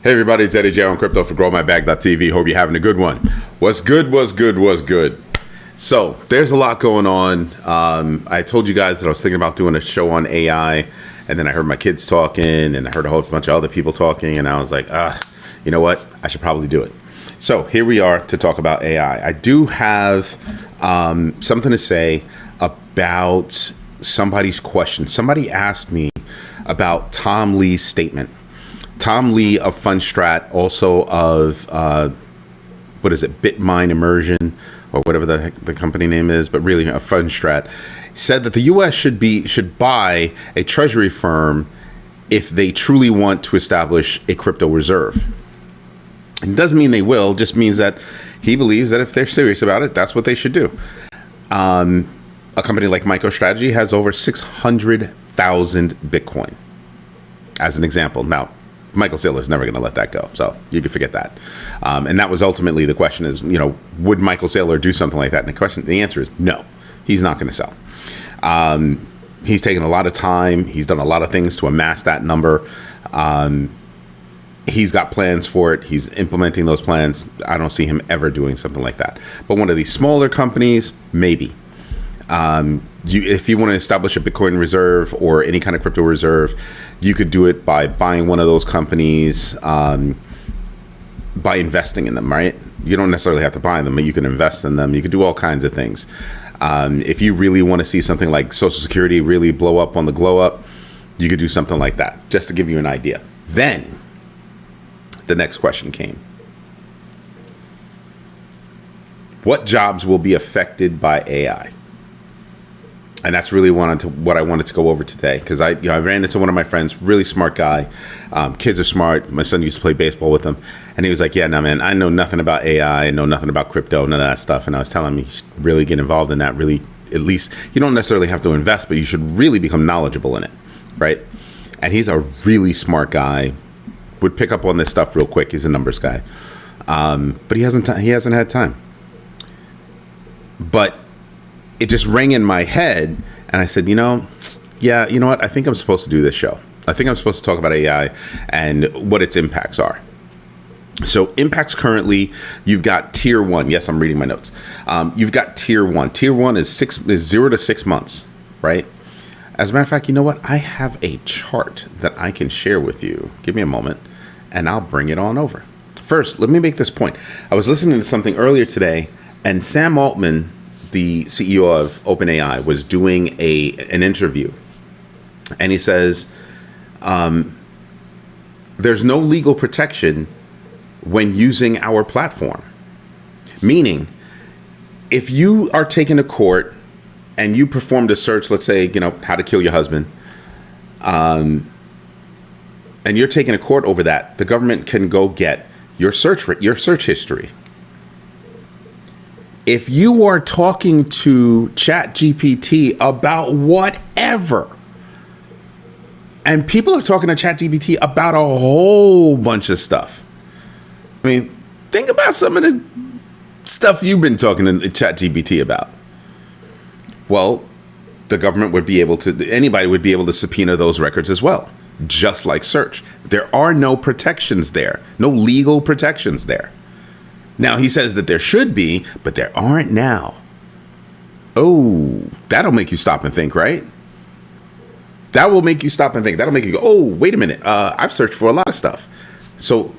Hey everybody, it's Eddie J on Crypto for GrowMyBag.tv. Hope you're having a good one. What's good? So there's a lot going on. I told you guys that I was thinking about doing a show on AI, and then I heard my kids talking, and I heard a whole bunch of other people talking, and I was like, you know what? I should probably do it. So here we are to talk about AI. I do have something to say about somebody's question. Somebody asked me about Tom Lee's statement. Tom Lee of Fundstrat, also of, Bitmine Immersion, or whatever the company name is, but really Fundstrat, said that the U.S. should buy a treasury firm if they truly want to establish a crypto reserve. It doesn't mean they will, just means that he believes that if they're serious about it, that's what they should do. A company like MicroStrategy has over 600,000 Bitcoin, as an example. Now, Michael Saylor is never going to let that go, so you can forget that. And that was ultimately the question: is would Michael Saylor do something like that? And the answer is no. He's not going to sell. He's taken a lot of time. He's done a lot of things to amass that number. He's got plans for it. He's implementing those plans. I don't see him ever doing something like that. But one of these smaller companies, maybe. If you want to establish a Bitcoin reserve or any kind of crypto reserve, you could do it by buying one of those companies, by investing in them, right? You don't necessarily have to buy them, but you can invest in them. You can do all kinds of things. If you really want to see something like Social Security really blow up on the glow up, you could do something like that, just to give you an idea. Then the next question came. What jobs will be affected by AI? And that's really what I wanted to go over today, because I ran into one of my friends, really smart guy. Kids are smart. My son used to play baseball with them, and he was like, "Yeah, no, man, I know nothing about AI. I know nothing about crypto, none of that stuff." And I was telling him, you should really get involved in that. Really, at least you don't necessarily have to invest, but you should really become knowledgeable in it, right? And he's a really smart guy. Would pick up on this stuff real quick. He's a numbers guy, but he hasn't had time. But it just rang in my head, and I said, you know what? I think I'm supposed to do this show. I think I'm supposed to talk about AI and what its impacts are. So impacts currently, you've got tier 1. Yes, I'm reading my notes. You've got tier 1. Tier 1 is 0 to 6 months, right? As a matter of fact, you know what? I have a chart that I can share with you. Give me a moment, and I'll bring it on over. First, let me make this point. I was listening to something earlier today, and Sam Altman, the CEO of OpenAI, was doing an interview, and he says there's no legal protection when using our platform. Meaning, if you are taken to court and you performed a search, let's say, how to kill your husband, and you're taken to court over that, the government can go get your search history. If you are talking to ChatGPT about whatever, and people are talking to ChatGPT about a whole bunch of stuff. I mean, think about some of the stuff you've been talking to ChatGPT about. Well, the government anybody would be able to subpoena those records as well, just like search. There are no protections there, no legal protections there. Now, he says that there should be, but there aren't now. Oh, that'll make you stop and think, right? That will make you stop and think. That'll make you go, oh, wait a minute. I've searched for a lot of stuff. So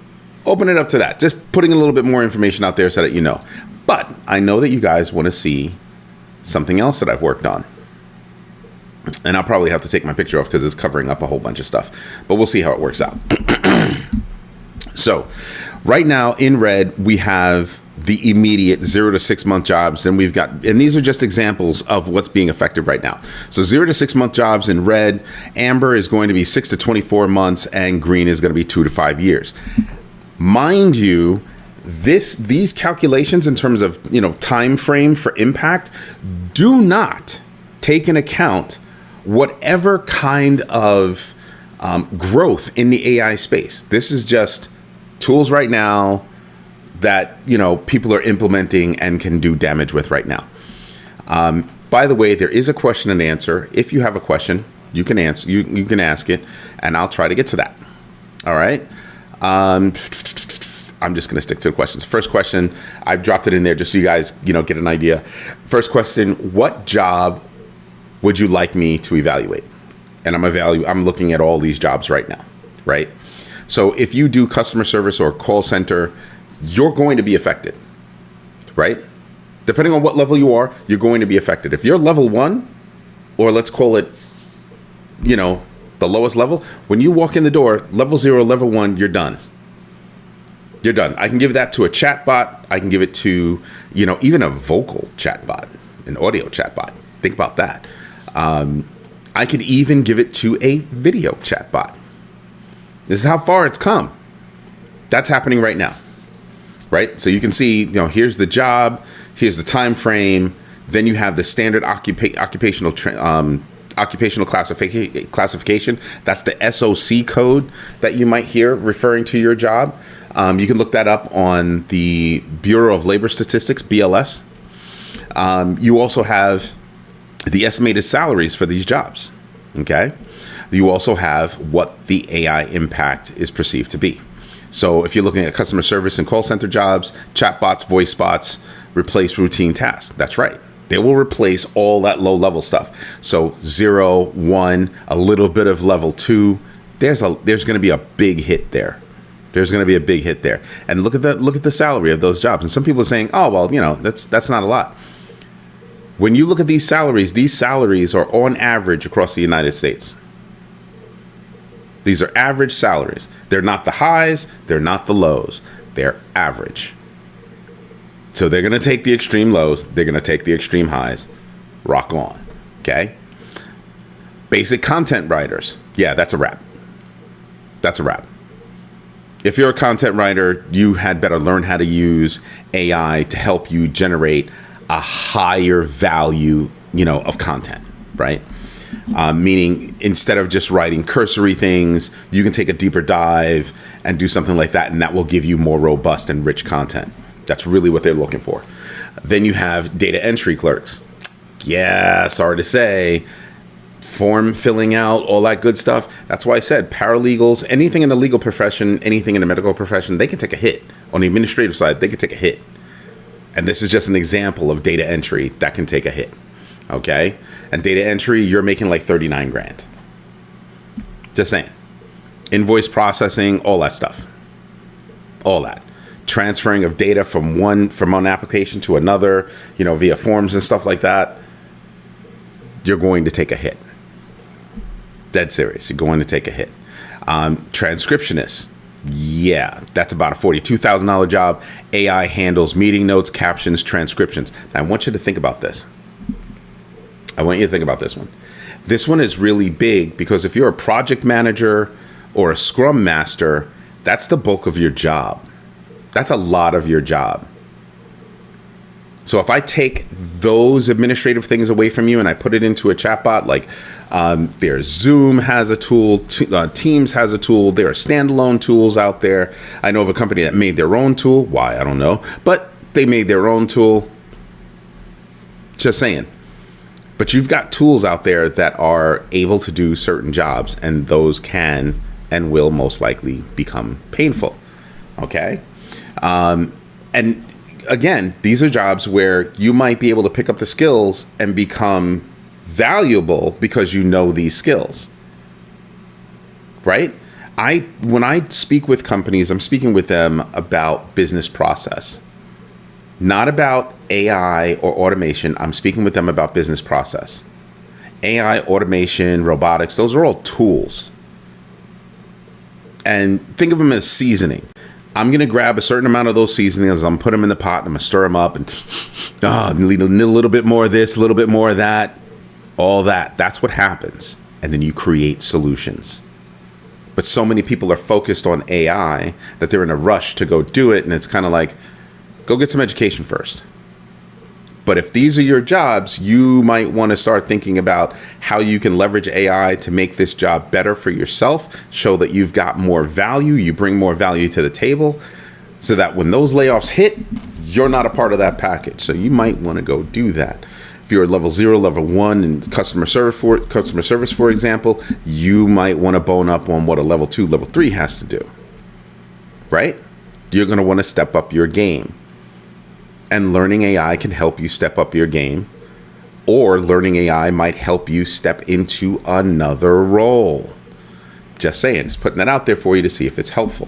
open it up to that. Just putting a little bit more information out there so that you know. But I know that you guys want to see something else that I've worked on. And I'll probably have to take my picture off because it's covering up a whole bunch of stuff. But we'll see how it works out. So right now in red, we have the immediate 0 to 6 month jobs. And these are just examples of what's being affected right now. So 0 to 6 month jobs in red, amber is going to be 6 to 24 months, and green is going to be 2 to 5 years. Mind you, these calculations in terms of, time frame for impact do not take into account whatever kind of growth in the AI space. This is just tools right now that people are implementing and can do damage with right now. By the way, there is a question and answer. If you have a question, you can ask it, and I'll try to get to that. All right. I'm just going to stick to the questions. First question, I've dropped it in there just so you guys, get an idea. First question, what job would you like me to evaluate? And I'm looking at all these jobs right now, right? So if you do customer service or call center, you're going to be affected, right? Depending on what level you are, you're going to be affected. If you're level 1, or let's call it, the lowest level, when you walk in the door, level 0, level 1, you're done. You're done. I can give that to a chat bot. I can give it to, even a vocal chat bot, an audio chat bot. Think about that. I could even give it to a video chat bot. This is how far it's come. That's happening right now, right? So you can see, here's the job, here's the time frame. Then you have the standard occupational classification. That's the SOC code that you might hear referring to your job. You can look that up on the Bureau of Labor Statistics, BLS. You also have the estimated salaries for these jobs, okay? You also have what the AI impact is perceived to be. So if you're looking at customer service and call center jobs, chat bots, voice bots, replace routine tasks. That's right. They will replace all that low level stuff. So 0, 1, a little bit of level 2. There's going to be a big hit there. There's going to be a big hit there. And look at the salary of those jobs. And some people are saying, oh, well, that's not a lot. When you look at these salaries are on average across the United States. These are average salaries. They're not the highs. They're not the lows. They're average. So they're going to take the extreme lows. They're going to take the extreme highs. Rock on. Okay. Basic content writers. Yeah, that's a wrap. That's a wrap. If you're a content writer, you had better learn how to use AI to help you generate a higher value, of content, right? Meaning instead of just writing cursory things, you can take a deeper dive and do something like that, and that will give you more robust and rich content. That's really what they're looking for. Then you have data entry clerks. Yeah, sorry to say, form filling out, all that good stuff. That's why I said paralegals, anything in the legal profession, anything in the medical profession, they can take a hit. On the administrative side, they can take a hit. And this is just an example of data entry that can take a hit. Okay? And data entry, you're making like 39 grand. Just saying. Invoice processing, all that stuff. All that. Transferring of data from one application to another, via forms and stuff like that. You're going to take a hit. Dead serious. You're going to take a hit. Transcriptionists. Yeah, that's about a $42,000 job. AI handles meeting notes, captions, transcriptions. Now, I want you to think about this. I want you to think about this one. This one is really big because if you're a project manager or a scrum master, that's the bulk of your job. That's a lot of your job. So if I take those administrative things away from you and I put it into a chatbot, like their Zoom has a tool, Teams has a tool, there are standalone tools out there. I know of a company that made their own tool. Why? I don't know. But they made their own tool. Just saying. But you've got tools out there that are able to do certain jobs, and those can and will most likely become painful. Okay? And again, these are jobs where you might be able to pick up the skills and become valuable because you know these skills, right? When I speak with companies, I'm speaking with them about business process, not about AI or automation. I'm speaking with them about business process. AI, automation, robotics, those are all tools. And think of them as seasoning. I'm going to grab a certain amount of those seasonings. I'm going to put them in the pot and I'm going to stir them up and need a little bit more of this, a little bit more of that, all that. That's what happens. And then you create solutions. But so many people are focused on AI that they're in a rush to go do it. And it's kind of like, go get some education first. But if these are your jobs, you might want to start thinking about how you can leverage AI to make this job better for yourself, show that you've got more value, you bring more value to the table, so that when those layoffs hit, you're not a part of that package. So you might want to go do that. If you're level 0, level 1 in customer service, for example, you might want to bone up on what a level 2, level 3 has to do. right? You're going to want to step up your game. And learning AI can help you step up your game. Or learning AI might help you step into another role. Just saying, just putting that out there for you to see if it's helpful.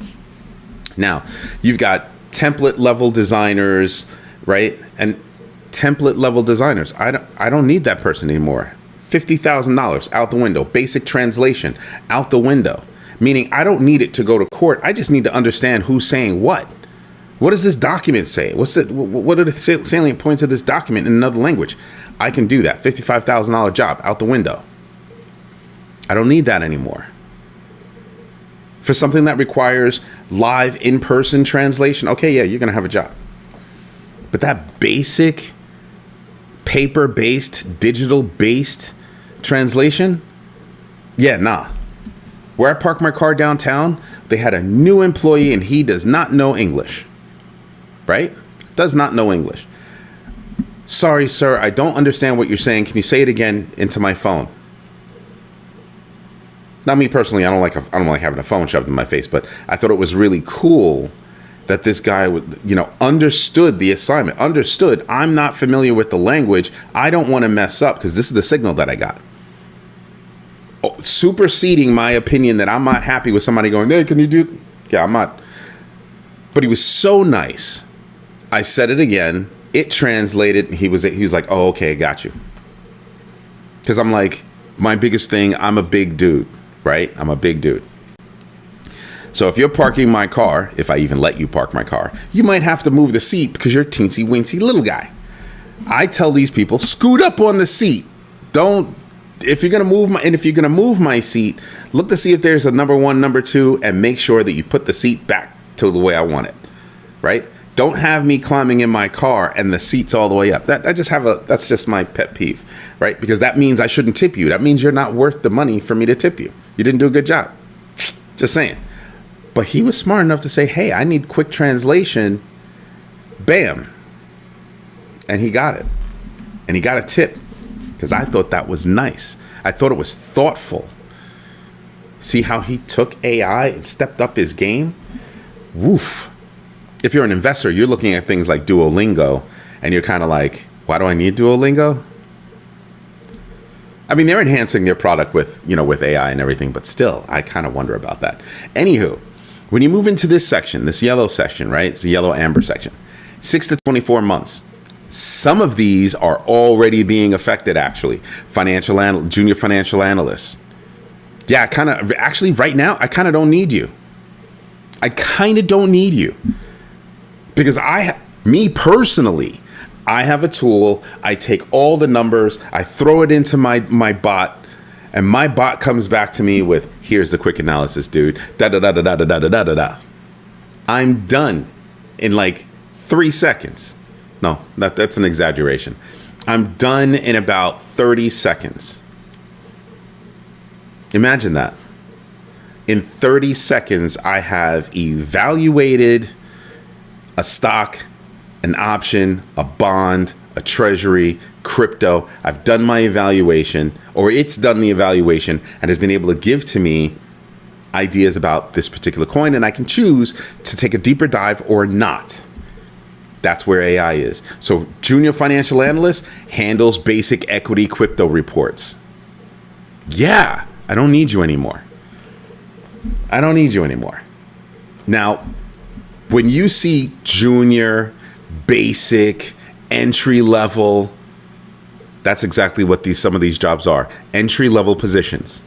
Now, you've got template level designers, right? And template level designers, I don't need that person anymore. $50,000 out the window. Basic translation out the window. Meaning I don't need it to go to court. I just need to understand who's saying what. What does this document say? What are the salient points of this document in another language? I can do that. $55,000 job out the window. I don't need that anymore. For something that requires live in-person translation, okay, yeah, you're going to have a job. But that basic paper-based, digital-based translation, yeah, nah. Where I parked my car downtown, they had a new employee and he does not know English. Right? Does not know English. Sorry, sir, I don't understand what you're saying. Can you say it again into my phone? Now, me personally, I don't like having a phone shoved in my face, but I thought it was really cool that this guy would, understood the assignment, understood I'm not familiar with the language. I don't want to mess up because this is the signal that I got. Superseding my opinion that I'm not happy with somebody going, hey, can you do? Yeah, I'm not. But he was so nice. I said it again. It translated. He was like, oh, okay, got you. Because I'm like, my biggest thing, I'm a big dude, right? I'm a big dude. So if you're parking my car, if I even let you park my car, you might have to move the seat because you're a teensy weensy little guy. I tell these people, scoot up on the seat. If you're gonna move my seat, look to see if there's a number 1, number 2, and make sure that you put the seat back to the way I want it, right? Don't have me climbing in my car and the seat's all the way up. That's just my pet peeve, right? Because that means I shouldn't tip you. That means you're not worth the money for me to tip you. You didn't do a good job. Just saying. But he was smart enough to say, hey, I need quick translation. Bam. And he got it. And he got a tip because I thought that was nice. I thought it was thoughtful. See how he took AI and stepped up his game? Woof. If you're an investor, you're looking at things like Duolingo and you're kind of like, why do I need Duolingo? I mean, they're enhancing their product with AI and everything, but still, I kind of wonder about that. Anywho, when you move into this section, this yellow section, right? It's the yellow amber section, 6 to 24 months. Some of these are already being affected, actually. Junior financial analysts. Yeah, actually right now, I kind of don't need you. I kind of don't need you. Because me personally, I have a tool. I take all the numbers, I throw it into my bot, and my bot comes back to me with, here's the quick analysis, dude. Da da da da da da da da da da. I'm done in like 3 seconds. No, that's an exaggeration. I'm done in about 30 seconds. Imagine that. In 30 seconds, I have evaluated a stock, an option, a bond, a treasury, crypto. I've done my evaluation, or it's done the evaluation and has been able to give to me ideas about this particular coin, and I can choose to take a deeper dive or not. That's where AI is. So junior financial analyst handles basic equity crypto reports. Yeah, I don't need you anymore. I don't need you anymore. Now, when you see junior, basic, entry level, that's exactly what some of these jobs are. Entry level positions.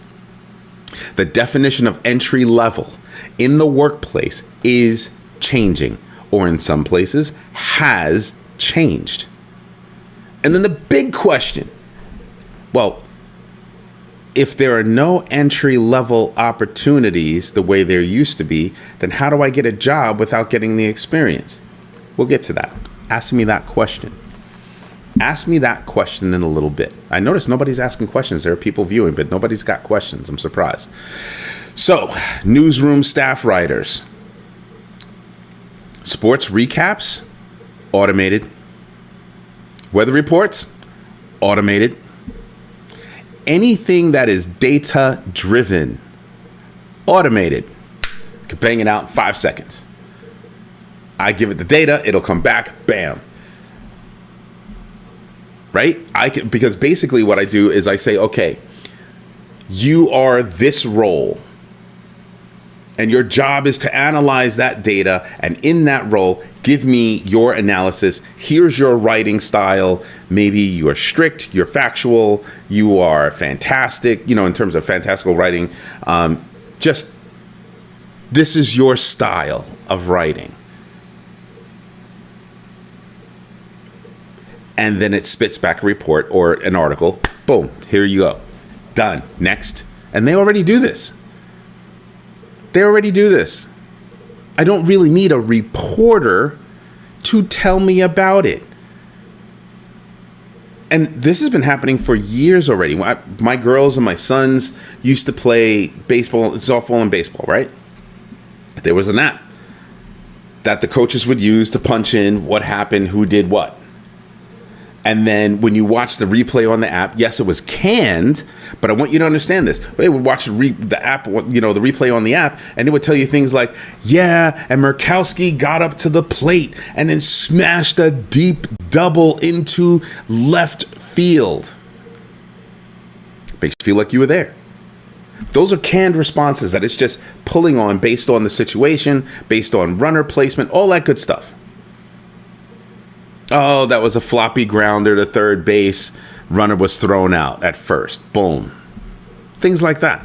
The definition of entry level in the workplace is changing, or in some places has changed. And then the big question, well, if there are no entry level opportunities the way there used to be, then how do I get a job without getting the experience? We'll get to that. Ask me that question. Ask me that question in a little bit. I notice nobody's asking questions. There are people viewing, but nobody's got questions. I'm surprised. So, newsroom staff writers. Sports recaps, automated. Weather reports, automated. Anything that is data driven, automated. Could bang it out in 5 seconds. I give it the data, it'll come back, bam. Right? Because basically what I do is I say, okay, you are this role, and your job is to analyze that data, and in that role, give me your analysis. Here's your writing style. Maybe you are strict, you're factual, you are fantastic, in terms of fantastical writing. Just, this is your style of writing. And then it spits back a report or an article. Boom, here you go. Done. Next. And they already do this. I don't really need a reporter to tell me about it. And this has been happening for years already. My girls and my sons used to play baseball, softball and baseball, right? There was an app that the coaches would use to punch in what happened, who did what. And then when you watch the replay on the app, yes, it was canned, but I want you to understand this. They would watch the app, the replay on the app, and it would tell you things like, yeah, and Murkowski got up to the plate and then smashed a deep double into left field. Makes you feel like you were there. Those are canned responses that it's just pulling on based on the situation, based on runner placement, all that good stuff. Oh, that was a floppy grounder to third base. Runner was thrown out at first. Boom. Things like that.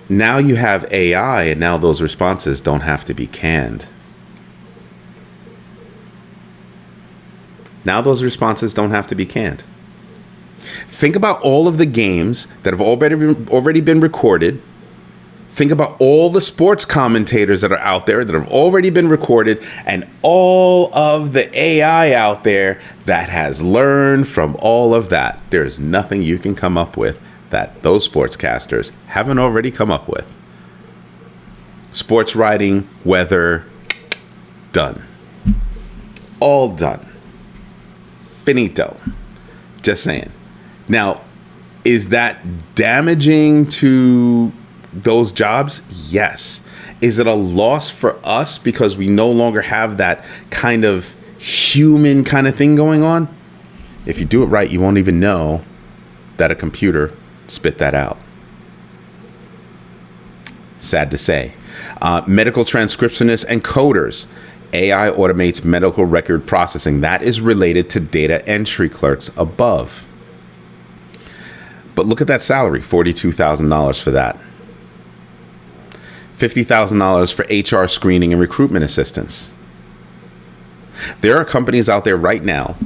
Now you have AI, and now those responses don't have to be canned. Think about all of the games that have already been recorded. Think about all the sports commentators that are out there that have already been recorded, and all of the AI out there that has learned from all of that. There's nothing you can come up with that those sportscasters haven't already come up with. Sports writing, weather, done. All done. Finito. Just saying. Now, is that damaging to those jobs? Yes. Is it a loss for us because we no longer have that kind of human kind of thing going on? If you do it right, you won't even know that a computer spit that out. Sad to say. Medical transcriptionists and coders. AI automates medical record processing. That is related to data entry clerks above. But look at that salary, $42,000 for that. $50,000 for HR screening and recruitment assistance. There are companies out there right now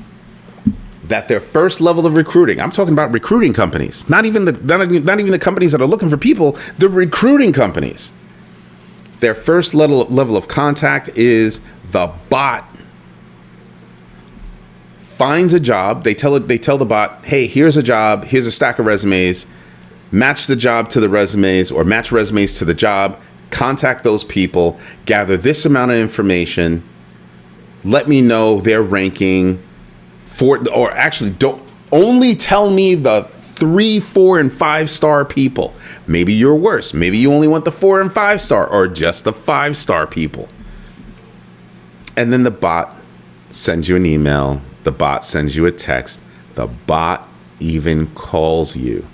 that their first level of recruiting, I'm talking about recruiting companies, not even the companies that are looking for people, the recruiting companies. Their first level of contact is the bot finds a job. They tell the bot, hey, here's a job, here's a stack of resumes, match the job to the resumes or match resumes to the job, contact those people, gather this amount of information, let me know their ranking or actually don't only tell me the 3, 4, and 5-star people. Maybe you're worse. Maybe you only want the 4 and 5-star or just the 5-star people. And then the bot sends you an email. The bot sends you a text. The bot even calls you.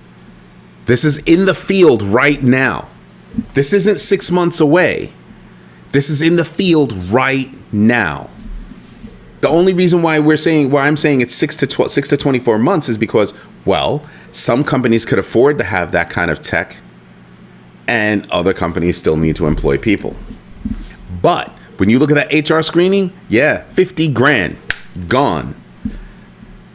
This is in the field right now. This isn't 6 months away. This is in the field right now. The only reason why I'm saying it's 6 to 24 months is because, well, some companies could afford to have that kind of tech, and other companies still need to employ people. But when you look at that HR screening, yeah, 50 grand gone.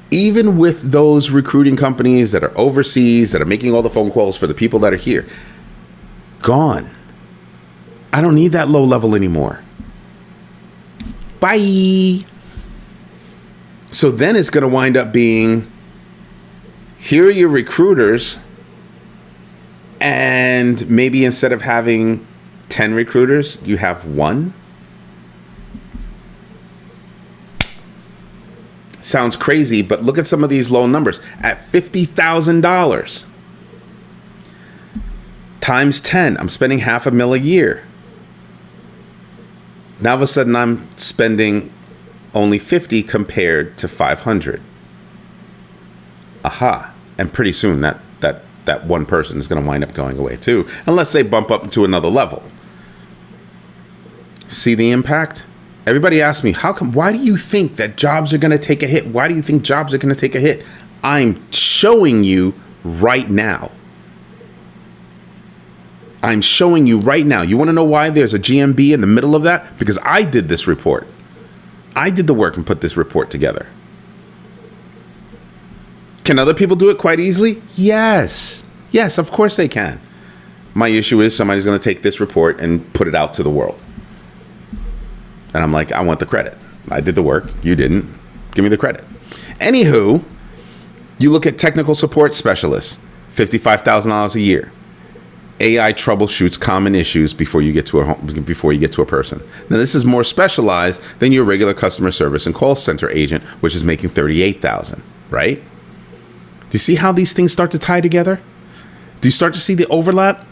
Even with those recruiting companies that are overseas, that are making all the phone calls for the people that are here, gone. I don't need that low level anymore. Bye. So then it's going to wind up being, here are your recruiters, and maybe instead of having 10 recruiters, you have 1. Sounds crazy, but look at some of these low numbers. At $50,000 times 10, I'm spending $500,000 a year. Now, all of a sudden, I'm spending only 50 compared to 500. Aha. And pretty soon, that one person is going to wind up going away, too, unless they bump up to another level. See the impact? Everybody asks me, why do you think that jobs are going to take a hit? Why do you think jobs are going to take a hit? I'm showing you right now. I'm showing you right now. You want to know why there's a GMB in the middle of that? Because I did this report. I did the work and put this report together. Can other people do it quite easily? Yes. Yes, of course they can. My issue is somebody's going to take this report and put it out to the world. And I'm like, I want the credit. I did the work. You didn't. Give me the credit. Anywho, you look at technical support specialists, $55,000 a year. AI troubleshoots common issues before you get to a person. Now, this is more specialized than your regular customer service and call center agent, which is making $38,000, right? Do you see how these things start to tie together? Do you start to see the overlap?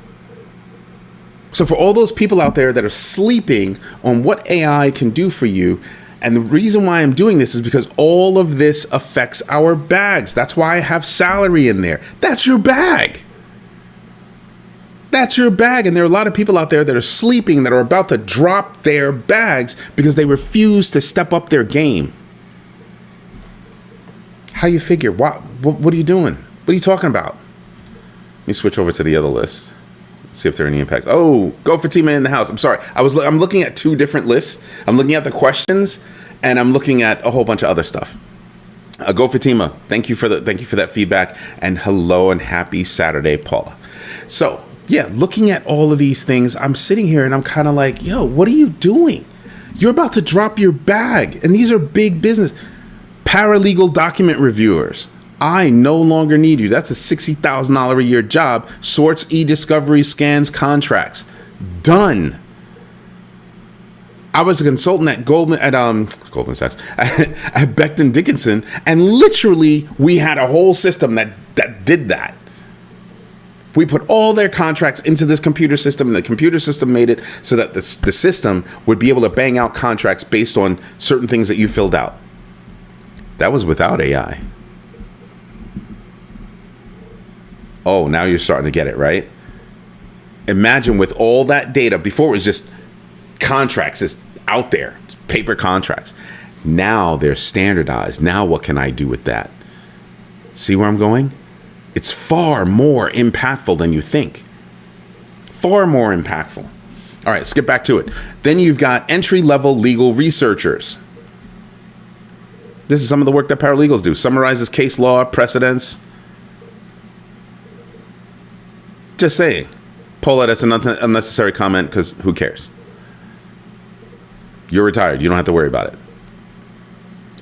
So for all those people out there that are sleeping on what AI can do for you, and the reason why I'm doing this is because all of this affects our bags. That's why I have salary in there. That's your bag. That's your bag. And there are a lot of people out there that are sleeping, that are about to drop their bags because they refuse to step up their game. How you figure? What are you doing? What are you talking about? Let me switch over to the other list. See if there are any impacts. Oh, go Fatima in the house. I'm sorry. I'm looking at two different lists. I'm looking at the questions and I'm looking at a whole bunch of other stuff. Go Fatima. Thank you for that feedback, and hello and happy Saturday, Paula. So yeah, looking at all of these things, I'm sitting here and I'm kind of like, yo, what are you doing? You're about to drop your bag, and these are big business. Paralegal document reviewers. I no longer need you. That's a $60,000 a year job. Sorts, e-discovery, scans, contracts. Done. I was a consultant at Goldman Sachs, at Becton Dickinson, and literally we had a whole system that did that. We put all their contracts into this computer system, and the computer system made it so that the system would be able to bang out contracts based on certain things that you filled out. That was without AI. Oh, now you're starting to get it, right? Imagine with all that data. Before it was just contracts is out there, paper contracts. Now they're standardized. Now what can I do with that? See where I'm going? It's far more impactful than you think. Far more impactful. All right, let's get back to it. Then you've got entry-level legal researchers. This is some of the work that paralegals do. Summarizes case law, precedents. Just saying. Paula, that's an unnecessary comment because who cares? You're retired. You don't have to worry about it.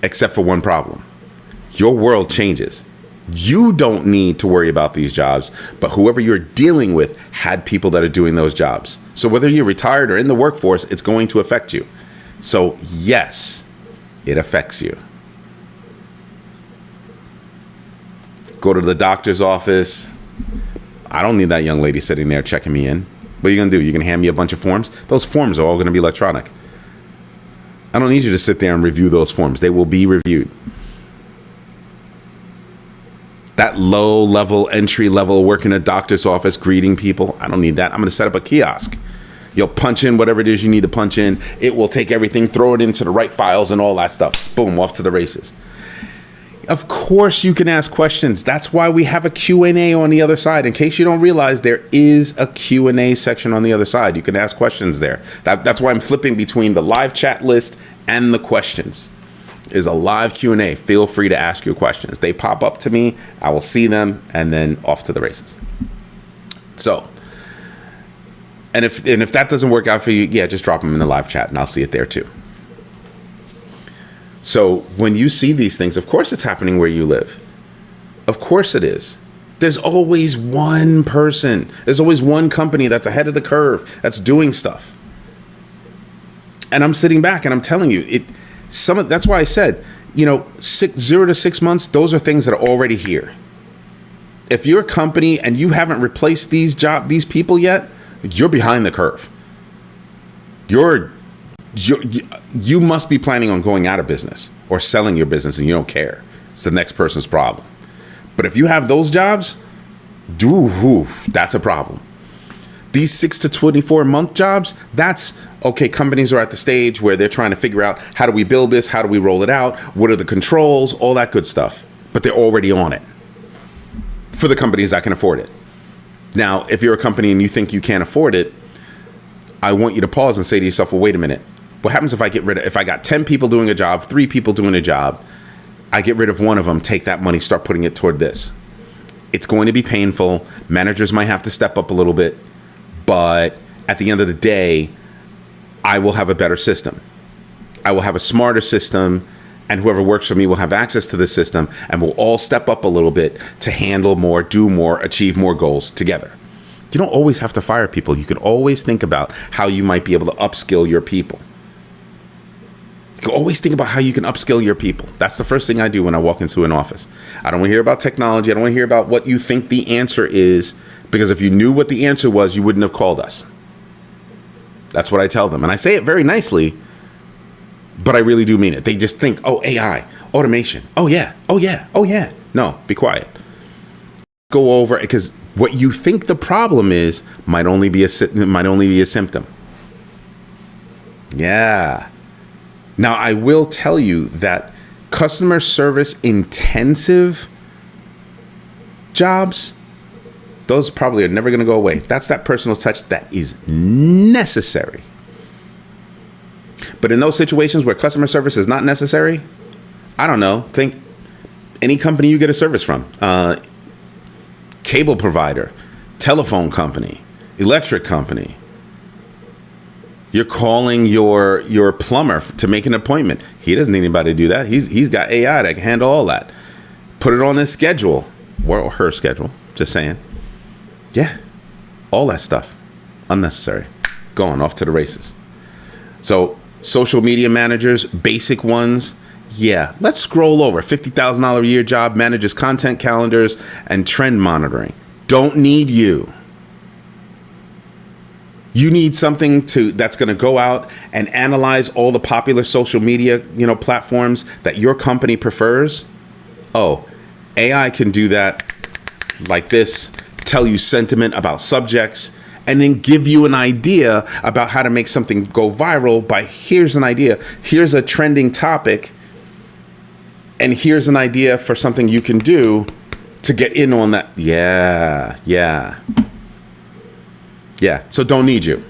Except for one problem. Your world changes. You don't need to worry about these jobs, but whoever you're dealing with had people that are doing those jobs. So whether you're retired or in the workforce, it's going to affect you. So yes, it affects you. Go to the doctor's office. I don't need that young lady sitting there checking me in. What are you going to do? You're going to hand me a bunch of forms? Those forms are all going to be electronic. I don't need you to sit there and review those forms. They will be reviewed. That low-level, entry-level work in a doctor's office, greeting people, I don't need that. I'm going to set up a kiosk. You'll punch in whatever it is you need to punch in. It will take everything, throw it into the right files and all that stuff. Boom, off to the races. Of course you can ask questions. That's why we have a Q&A on the other side. In case you don't realize, there is a Q&A section on the other side. You can ask questions there. That's why I'm flipping between the live chat list and the questions. Is a live Q&A. Feel free to ask your questions. They pop up to me. I will see them and then off to the races. So, and if that doesn't work out for you, yeah, just drop them in the live chat and I'll see it there too. So when you see these things, of course it's happening where you live. Of course it is. There's always one person. There's always one company that's ahead of the curve, that's doing stuff. And I'm sitting back and I'm telling you, that's why I said, 0 to 6 months, those are things that are already here. If you're a company and you haven't replaced these people yet, you're behind the curve. You're You must be planning on going out of business or selling your business and you don't care. It's the next person's problem. But if you have those jobs, that's a problem. These 6 to 24 month jobs, that's okay. Companies are at the stage where they're trying to figure out, how do we build this? How do we roll it out? What are the controls? All that good stuff. But they're already on it for the companies that can afford it. Now, if you're a company and you think you can't afford it, I want you to pause and say to yourself, well, wait a minute. What happens if I got 10 people doing a job, 3 people doing a job, I get rid of one of them, take that money, start putting it toward this. It's going to be painful. Managers might have to step up a little bit, but at the end of the day, I will have a better system. I will have a smarter system, and whoever works for me will have access to the system, and we'll all step up a little bit to handle more, do more, achieve more goals together. You don't always have to fire people. You can always think about how you might be able to upskill your people. You can always think about how you can upskill your people. That's the first thing I do when I walk into an office. I don't want to hear about technology. I don't want to hear about what you think the answer is, because if you knew what the answer was, you wouldn't have called us. That's what I tell them. And I say it very nicely, but I really do mean it. They just think, oh, AI, automation. Oh, yeah. Oh, yeah. Oh, yeah. No, be quiet. Go over, because what you think the problem is might only be a symptom. Yeah. Now, I will tell you that customer service intensive jobs, those probably are never going to go away. That's that personal touch that is necessary. But in those situations where customer service is not necessary, I don't know, think any company you get a service from, cable provider, telephone company, electric company. You're calling your plumber to make an appointment. He doesn't need anybody to do that. He's got AI that can handle all that. Put it on his schedule, or her schedule, just saying. Yeah, all that stuff, unnecessary. Going off to the races. So social media managers, basic ones, yeah, let's scroll over. $50,000 a year job, manages content calendars and trend monitoring. Don't need you. You need something that's going to go out and analyze all the popular social media, platforms that your company prefers. Oh, AI can do that like this, tell you sentiment about subjects, and then give you an idea about how to make something go viral by, here's an idea, here's a trending topic, and here's an idea for something you can do to get in on that. Yeah. So don't need you.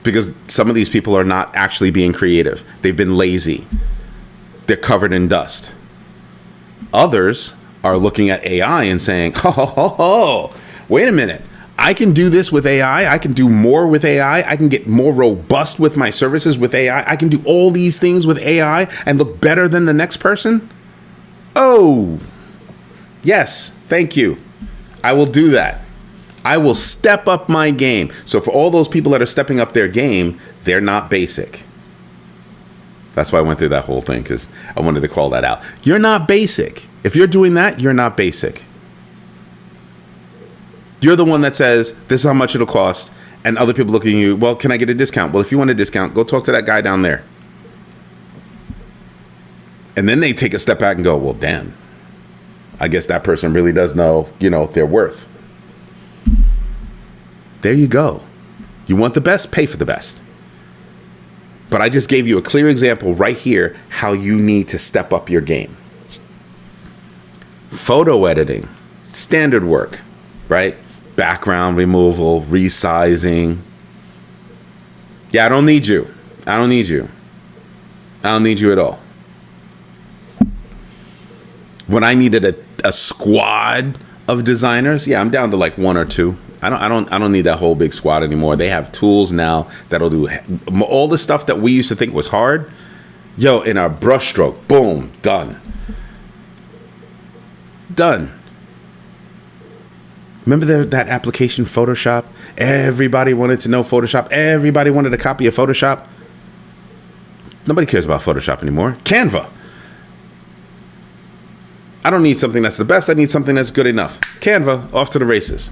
Because some of these people are not actually being creative. They've been lazy. They're covered in dust. Others are looking at AI and saying, wait a minute. I can do this with AI. I can do more with AI. I can get more robust with my services with AI. I can do all these things with AI and look better than the next person. Oh, yes. Thank you. I will do that. I will step up my game. So for all those people that are stepping up their game, they're not basic. That's why I went through that whole thing, because I wanted to call that out. You're not basic. If you're doing that, you're not basic. You're the one that says, this is how much it'll cost. And other people looking at you, well, can I get a discount? Well, if you want a discount, go talk to that guy down there. And then they take a step back and go, well, damn. I guess that person really does know, their worth. There you go. You want the best, pay for the best. But I just gave you a clear example right here how you need to step up your game. Photo editing, standard work, right? Background removal, resizing. Yeah, I don't need you. I don't need you at all. When I needed a squad of designers, yeah, I'm down to like 1 or 2. I don't need that whole big squad anymore. They have tools now that'll do all the stuff that we used to think was hard. Yo, in a brushstroke, boom, done. Remember that application Photoshop? Everybody wanted to know Photoshop. Everybody wanted a copy of Photoshop. Nobody cares about Photoshop anymore. Canva. I don't need something that's the best. I need something that's good enough. Canva, off to the races.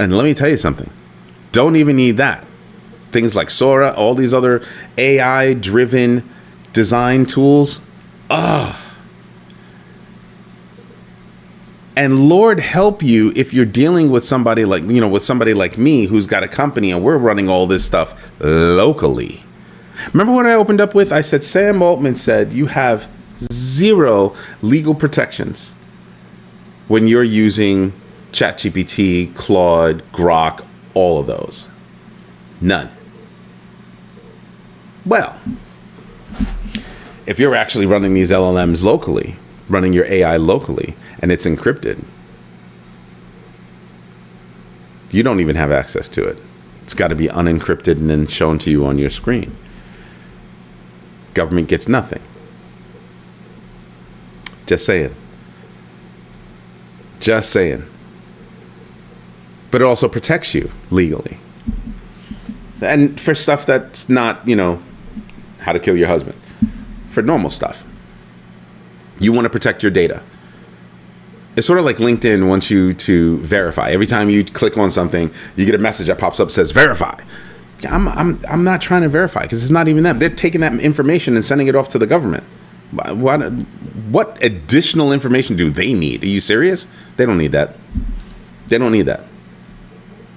And let me tell you something. Don't even need that. Things like Sora, all these other AI-driven design tools. And Lord help you if you're dealing with somebody like, with somebody like me who's got a company and we're running all this stuff locally. Remember what I opened up with? I said, Sam Altman said you have 0 legal protections when you're using ChatGPT, Claude, Grok, all of those. None. Well, if you're actually running these LLMs locally, running your AI locally, and it's encrypted, you don't even have access to it. It's got to be unencrypted and then shown to you on your screen. Government gets nothing. Just saying. Just saying. But it also protects you legally. And for stuff that's not, how to kill your husband. For normal stuff. You want to protect your data. It's sort of like LinkedIn wants you to verify. Every time you click on something, you get a message that pops up that says verify. I'm not trying to verify because it's not even them. They're taking that information and sending it off to the government. What additional information do they need? Are you serious? They don't need that. They don't need that.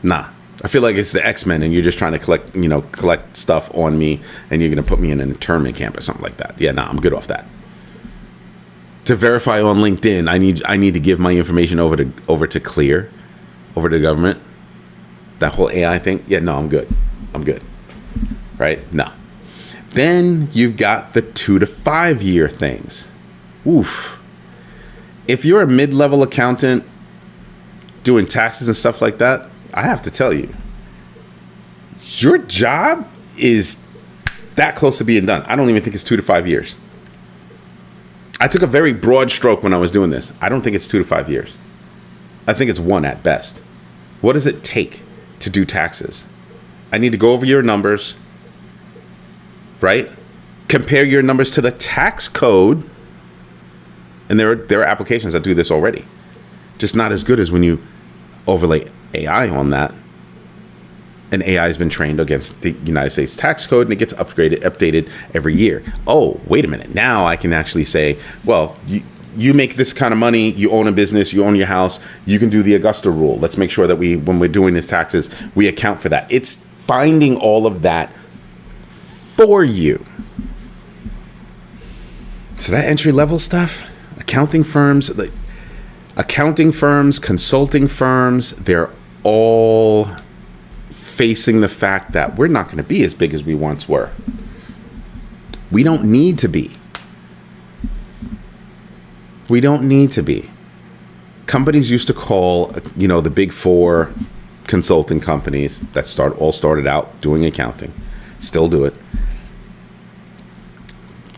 Nah. I feel like it's the X-Men and you're just trying to collect stuff on me and you're going to put me in an internment camp or something like that. Yeah, nah, I'm good off that. To verify on LinkedIn, I need to give my information over to Clear, over to the government. That whole AI thing. Yeah, no, I'm good. I'm good. Right? No. Then you've got the 2 to 5 year things. Oof. If you're a mid-level accountant doing taxes and stuff like that, I have to tell you, your job is that close to being done. I don't even think it's 2 to 5 years. I took a very broad stroke when I was doing this. I don't think it's 2 to 5 years. I think it's 1 at best. What does it take to do taxes? I need to go over your numbers, right? Compare your numbers to the tax code. And there are applications that do this already. Just not as good as when you overlay AI on that. And AI has been trained against the United States tax code and it gets updated every year. Oh, wait a minute. Now I can actually say, well, you make this kind of money, you own a business, you own your house, you can do the Augusta rule. Let's make sure that when we're doing these taxes, we account for that. It's finding all of that for you. So that entry level stuff, accounting firms, consulting firms, they're all facing the fact that we're not going to be as big as we once were. We don't need to be. We don't need to be. Companies used to call, the big 4 consulting companies that started out doing accounting, still do it.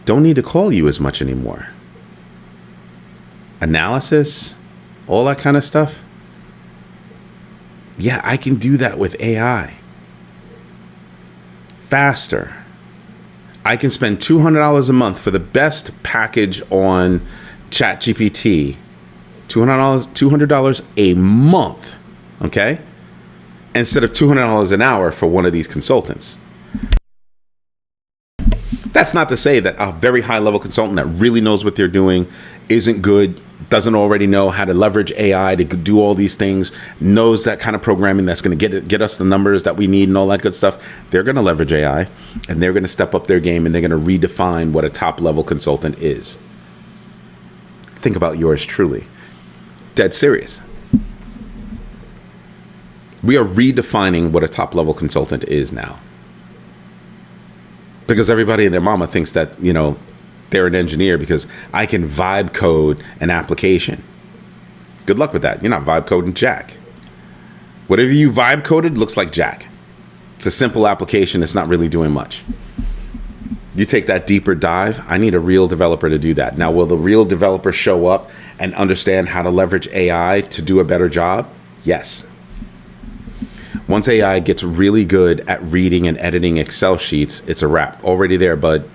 Don't need to call you as much anymore. Analysis, all that kind of stuff. Yeah, I can do that with AI. Faster. I can spend $200 a month for the best package on ChatGPT. $200 a month, okay? Instead of $200 an hour for one of these consultants. That's not to say that a very high-level consultant that really knows what they're doing isn't good, doesn't already know how to leverage AI to do all these things, knows that kind of programming that's going to get us the numbers that we need and all that good stuff. They're going to leverage AI, and they're going to step up their game, and they're going to redefine what a top-level consultant is. Think about yours truly. Dead serious. We are redefining what a top-level consultant is now. Because everybody and their mama thinks that, they're an engineer because I can vibe code an application. Good luck with that. You're not vibe coding jack. Whatever you vibe coded looks like jack. It's a simple application. It's not really doing much. You take that deeper dive. I need a real developer to do that. Now, will the real developer show up and understand how to leverage AI to do a better job? Yes. Once AI gets really good at reading and editing Excel sheets, it's a wrap. Already there, bud.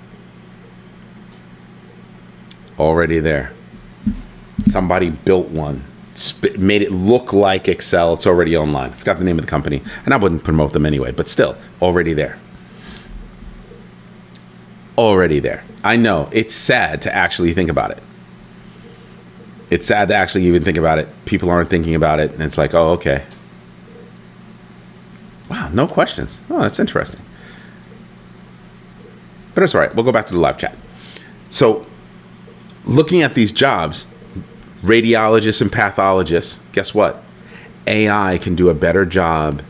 Already there. Somebody built one. made it look like Excel. It's already online. I forgot the name of the company, and I wouldn't promote them anyway, but still, already there. Already there. I know, it's sad to actually think about it. It's sad to actually even think about it. People aren't thinking about it, and it's like, oh, okay. Wow, no questions. Oh, that's interesting. But it's all right. We'll go back to the live chat. So, looking at these jobs, radiologists and pathologists, guess what? AI can do a better job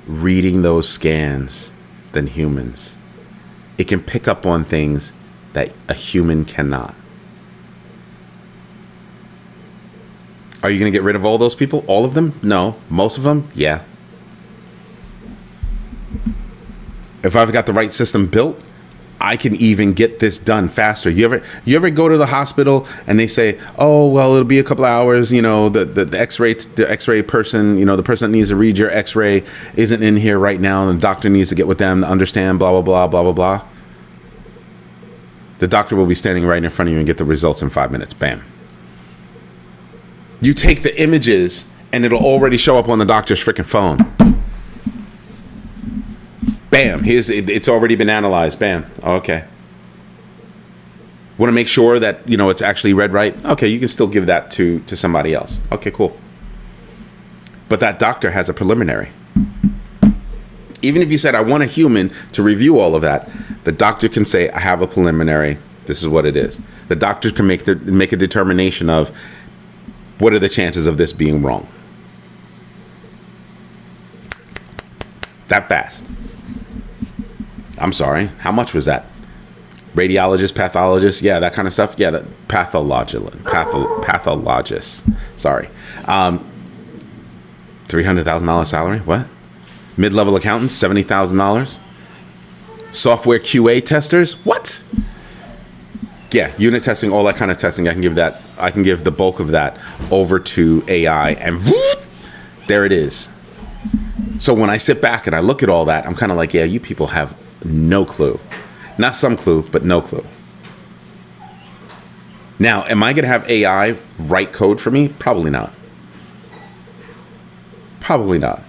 reading those scans than humans. It can pick up on things that a human cannot. Are you going to get rid of all those people? All of them? No. Most of them? Yeah. If I've got the right system built, I can even get this done faster. You ever go to the hospital and they say, oh, well, it'll be a couple of hours, the x-ray person, the person that needs to read your x-ray isn't in here right now, and the doctor needs to get with them to understand blah, blah, blah, blah, blah, blah. The doctor will be standing right in front of you and get the results in 5 minutes. Bam. You take the images and it'll already show up on the doctor's freaking phone. Bam, it's already been analyzed. Bam. Okay. Want to make sure that, it's actually read right? Okay, you can still give that to somebody else. Okay, cool. But that doctor has a preliminary. Even if you said, I want a human to review all of that, the doctor can say, I have a preliminary. This is what it is. The doctor can make a determination of what are the chances of this being wrong. That fast. I'm sorry. How much was that? Radiologist, pathologist, yeah, that kind of stuff. Yeah, pathologist. Sorry. $300,000 salary. What? Mid-level accountants, $70,000. Software QA testers. What? Yeah, unit testing, all that kind of testing. I can give the bulk of that over to AI, and whoop, there it is. So when I sit back and I look at all that, I'm kind of like, yeah, you people have no clue. Not some clue, but no clue. Now, am I going to have AI write code for me? Probably not. Probably not.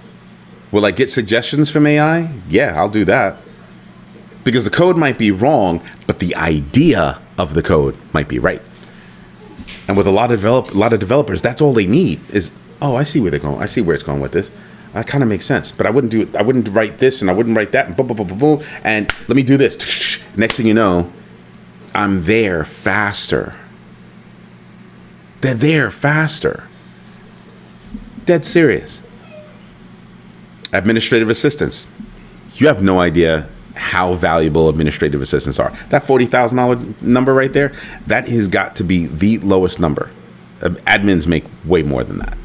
Will I get suggestions from AI? Yeah, I'll do that. Because the code might be wrong, but the idea of the code might be right. And with a lot of developers, that's all they need is, oh, I see where they're going. I see where it's going with this. That kind of makes sense, but I wouldn't write this and I wouldn't write that and boom, boom, boom, boom, boom, and let me do this. Next thing you know, I'm there faster. They're there faster. Dead serious. Administrative assistants. You have no idea how valuable administrative assistants are. That $40,000 number right there, that has got to be the lowest number. Admins make way more than that.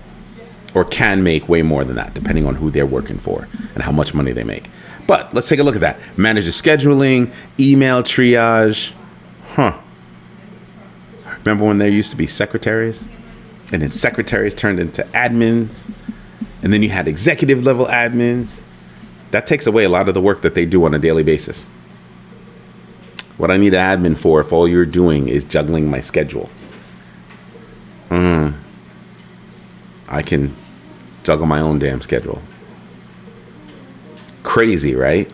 Or can make way more than that, depending on who they're working for and how much money they make. But let's take a look at that. Manager scheduling, email triage. Remember when there used to be secretaries? And then secretaries turned into admins. And then you had executive level admins. That takes away a lot of the work that they do on a daily basis. What I need an admin for if all you're doing is juggling my schedule. I can juggle my own damn schedule. Crazy, right?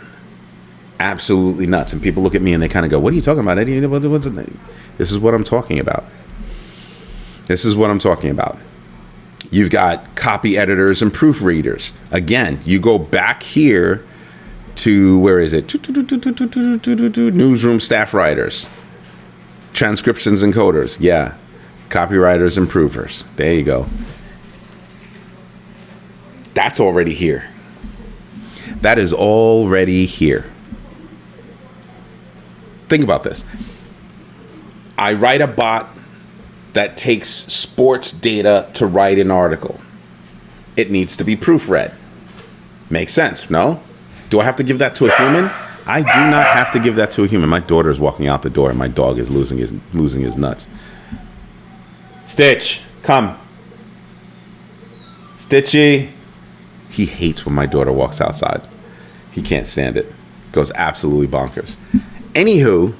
Absolutely nuts. And people look at me and they kind of go, what are you talking about, Eddie? This is what I'm talking about. This is what I'm talking about. You've got copy editors and proofreaders. Again, you go back here to, where is it? Newsroom staff writers. Transcriptions and coders. Yeah. Copywriters and proofers. There you go. That's already here. That is already here. Think about this. I write a bot that takes sports data to write an article. It needs to be proofread. Makes sense, no? Do I have to give that to a human? I do not have to give that to a human. My daughter is walking out the door and my dog is losing his nuts. Stitch, come. Stitchy. He hates when my daughter walks outside. He can't stand it. Goes absolutely bonkers. Anywho,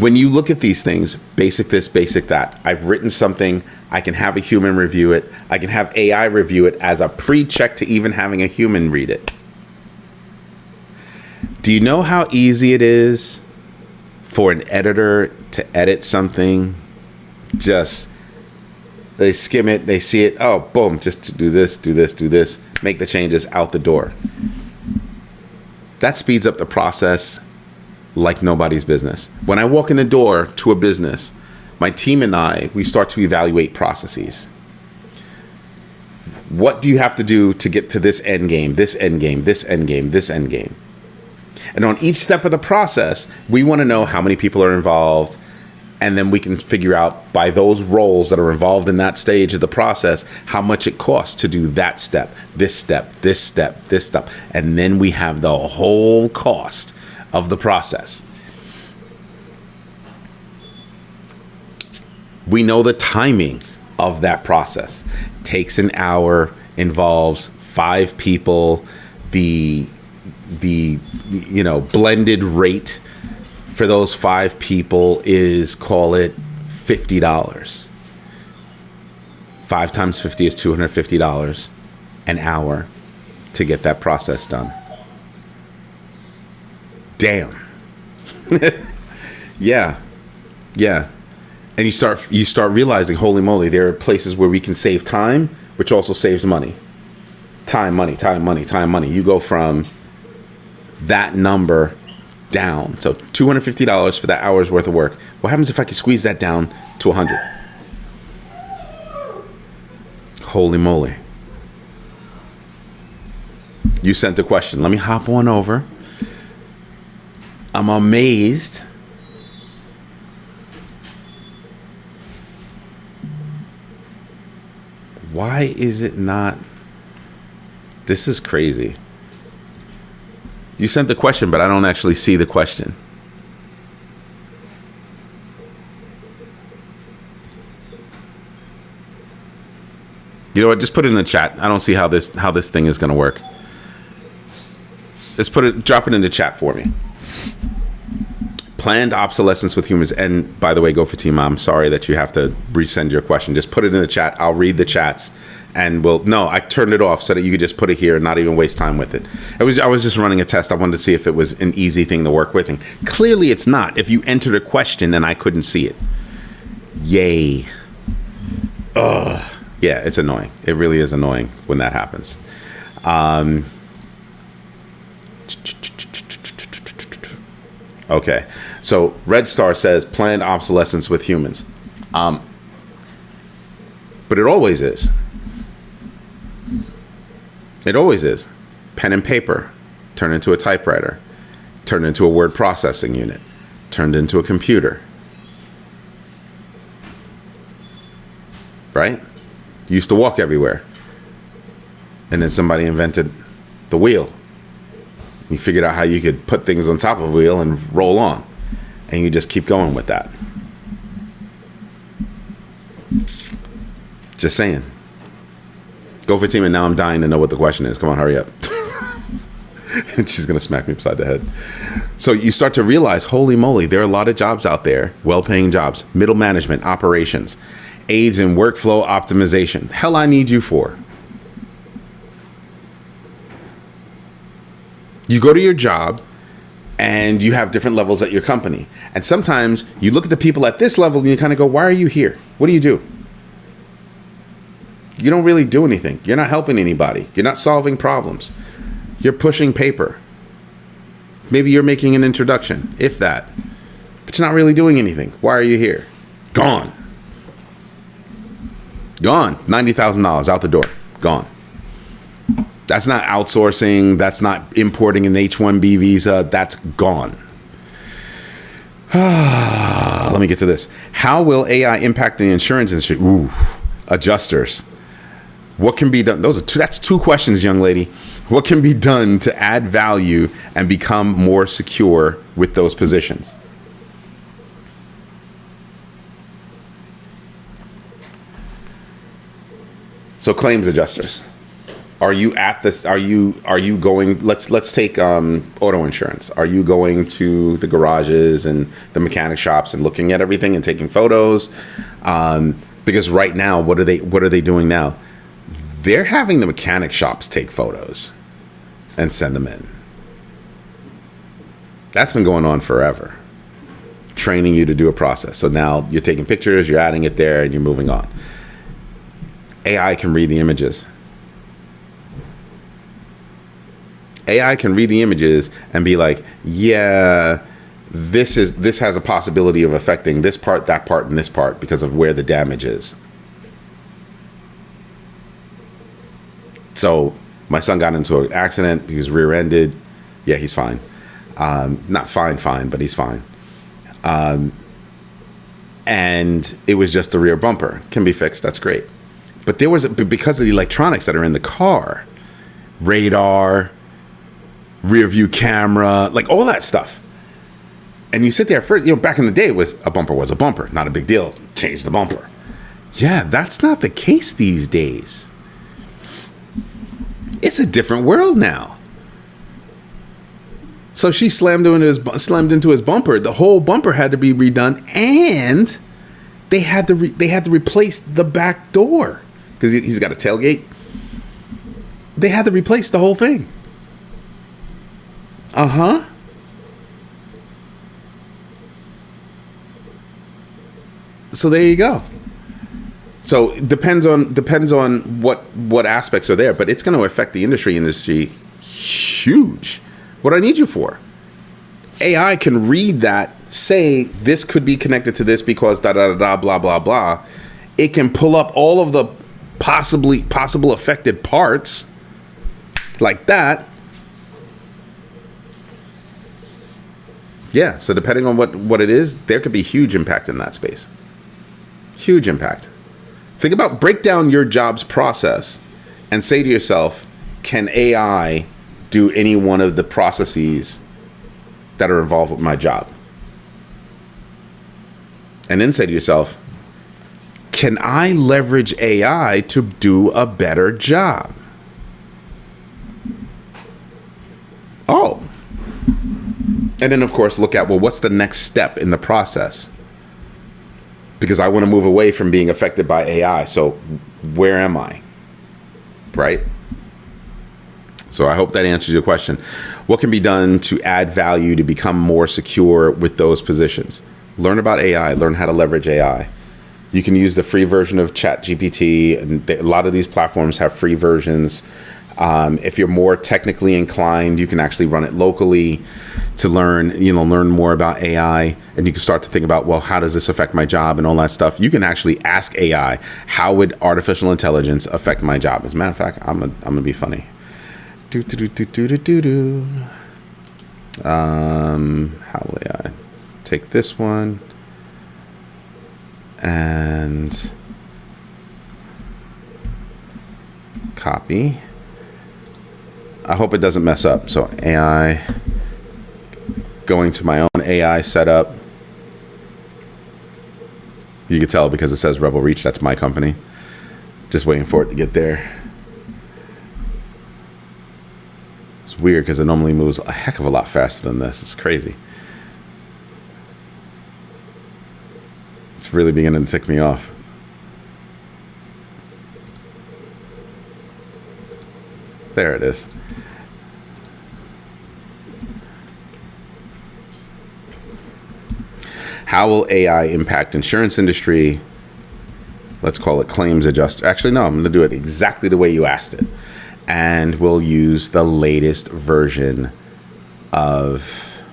When you look at these things, basic this, basic that, I've written something, I can have a human review it. I can have AI review it as a pre-check to even having a human read it. Do you know how easy it is for an editor to edit something? Just, they skim it, they see it, oh, boom, just to do this, do this, do this, make the changes, out the door. That speeds up the process like nobody's business. When I walk in the door to a business, my team and I, we start to evaluate processes. What do you have to do to get to this end game, this end game, this end game, this end game? And on each step of the process, we want to know how many people are involved, and then we can figure out by those roles that are involved in that stage of the process, how much it costs to do that step, this step, this step, this step. And then we have the whole cost of the process. We know the timing of that process. Takes an hour, involves 5 people. The blended rate for those 5 people is, call it $50. 5 times 50 is $250 an hour to get that process done. Damn. Yeah. And you start realizing, holy moly, there are places where we can save time, which also saves money. Time, money, time, money, time, money. You go from that number down. So $250 for that hour's worth of work. What happens if I could squeeze that down to $100? Holy moly. You sent a question. Let me hop on over. I'm amazed. Why is it not? This is crazy. You sent the question, but I don't actually see the question. You know what? Just put it in the chat. I don't see how this thing is going to work. Drop it in the chat for me. Planned obsolescence with humans. And by the way, Go Fatima, I'm sorry that you have to resend your question. Just put it in the chat. I'll read the chats. And I turned it off so that you could just put it here and not even waste time with it. I was just running a test. I wanted to see if it was an easy thing to work with. And clearly it's not. If you entered a question and I couldn't see it. Yay. Ugh. Yeah, it's annoying. It really is annoying when that happens. Okay. So Red Star says planned obsolescence with humans. But it always is. It always is. Pen and paper turned into a typewriter, turned into a word processing unit, turned into a computer. Right? You used to walk everywhere. And then somebody invented the wheel. You figured out how you could put things on top of a wheel and roll on. And you just keep going with that. Just saying. Go for team, and now I'm dying to know what the question is. Come on, hurry up. And she's going to smack me upside the head. So you start to realize, holy moly, there are a lot of jobs out there, well-paying jobs, middle management, operations, aids in workflow optimization. Hell, I need you for. You go to your job and you have different levels at your company. And sometimes you look at the people at this level and you kind of go, why are you here? What do you do? You don't really do anything. You're not helping anybody. You're not solving problems. You're pushing paper. Maybe you're making an introduction, if that. But you're not really doing anything. Why are you here? Gone. Gone. $90,000 out the door. Gone. That's not outsourcing. That's not importing an H-1B visa. That's gone. Let me get to this. How will AI impact the insurance industry? Ooh, adjusters. What can be done? That's 2 questions, young lady. What can be done to add value and become more secure with those positions? So claims adjusters. Are you at this? Are you going? Let's take auto insurance. Are you going to the garages and the mechanic shops and looking at everything and taking photos? Because right now, what are they doing now? They're having the mechanic shops take photos and send them in. That's been going on forever. Training you to do a process. So now you're taking pictures, you're adding it there, and you're moving on. AI can read the images. AI can read the images and be like, yeah, this has a possibility of affecting this part, that part, and this part because of where the damage is. So my son got into an accident. He was rear-ended. Yeah, he's fine. Not fine, but he's fine. And it was just the rear bumper. Can be fixed. That's great. But because of the electronics that are in the car, radar, rear view camera, like all that stuff. And you sit there first, back in the day, was a bumper, not a big deal. Change the bumper. Yeah, that's not the case these days. It's a different world now. So she slammed into his bumper. The whole bumper had to be redone, and they had to replace the back door because he's got a tailgate. They had to replace the whole thing. So there you go. So it depends on what aspects are there, but it's going to affect the industry huge. What do I need you for? AI can read that, say this could be connected to this because da da da da blah blah blah. It can pull up all of the possible affected parts like that. Yeah, so depending on what it is, there could be huge impact in that space. Huge impact. Break down your job's process and say to yourself, can AI do any one of the processes that are involved with my job? And then say to yourself, can I leverage AI to do a better job? Oh. And then, of course, look at, what's the next step in the process? Because I want to move away from being affected by AI. So where am I? Right? So I hope that answers your question. What can be done to add value to become more secure with those positions? Learn about AI. Learn how to leverage AI. You can use the free version of ChatGPT. And a lot of these platforms have free versions. If you're more technically inclined, you can actually run it locally to learn more about AI. And you can start to think about, how does this affect my job and all that stuff? You can actually ask AI, how would artificial intelligence affect my job? As a matter of fact, I'm gonna be funny. How will AI take this one and copy? I hope it doesn't mess up. So AI, going to my own AI setup. You can tell because it says Rebel Reach. That's my company. Just waiting for it to get there. It's weird because it normally moves a heck of a lot faster than this. It's crazy. It's really beginning to tick me off. There it is. How will AI impact insurance industry? Let's call it claims adjuster. Actually, no, I'm going to do it exactly the way you asked it. And we'll use the latest version of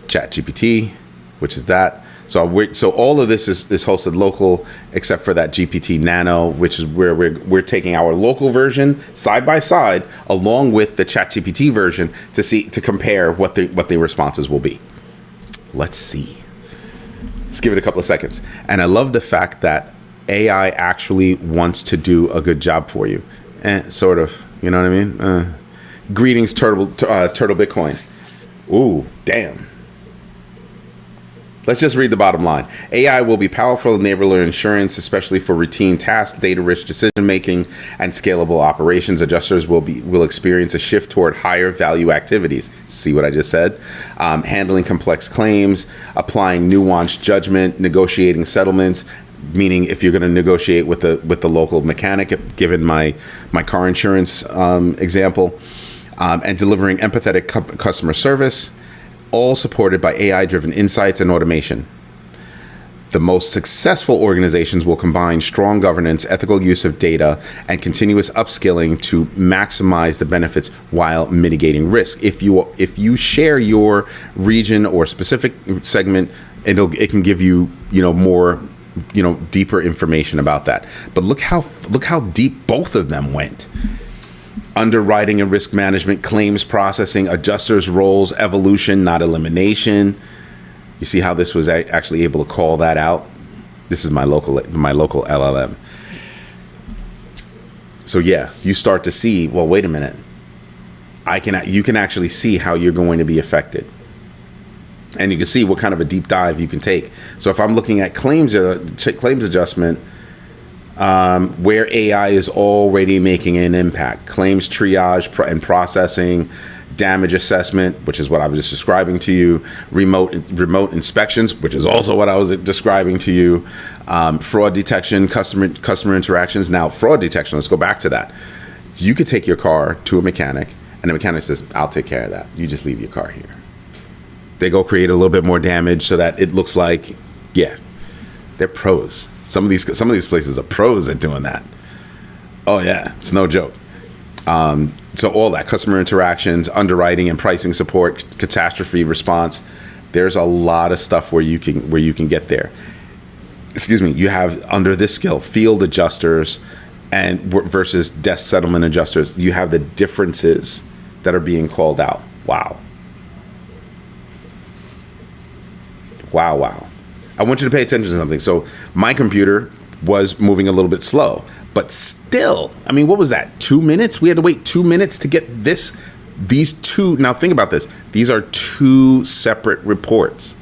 ChatGPT, which is that. So all of this is hosted local, except for that GPT Nano, which is where we're taking our local version side by side, along with the ChatGPT version to compare what the responses will be. Let's see. Let's give it a couple of seconds. And I love the fact that AI actually wants to do a good job for you. Sort of. You know what I mean? Greetings, Turtle Bitcoin. Ooh, damn. Let's just read the bottom line. AI will be powerful enabler in insurance, especially for routine tasks, data-rich decision-making, and scalable operations. Adjusters will experience a shift toward higher value activities. See what I just said? Handling complex claims, applying nuanced judgment, negotiating settlements, meaning if you're going to negotiate with the local mechanic, given my car insurance example, and delivering empathetic customer service, all supported by AI-driven insights and automation. The most successful organizations will combine strong governance, ethical use of data, and continuous upskilling to maximize the benefits while mitigating risk. If you share your region or specific segment, it can give you more deeper information about that. But look how deep both of them went. Underwriting and risk management, claims processing, adjusters' roles, evolution, not elimination. You see how this was actually able to call that out? This is my local LLM. So yeah, you start to see, well, wait a minute. You can actually see how you're going to be affected. And you can see what kind of a deep dive you can take. So if I'm looking at claims adjustment, where AI is already making an impact, claims triage and processing, damage assessment, which is what I was just describing to you, remote inspections, which is also what I was describing to you, fraud detection, customer interactions. Now, fraud detection, let's go back to that. You could take your car to a mechanic, and the mechanic says, I'll take care of that. You just leave your car here. They go create a little bit more damage so that it looks like, yeah, they're pros. Some of these places are pros at doing that. Oh yeah, it's no joke. So all that customer interactions, underwriting and pricing support, catastrophe response. There's a lot of stuff where you can get there. Excuse me. You have under this skill field adjusters and versus desk settlement adjusters. You have the differences that are being called out. Wow. I want you to pay attention to something. So my computer was moving a little bit slow, but still, I mean, what was that? 2 minutes? We had to wait 2 minutes to get these two. Now think about this. These are two separate reports.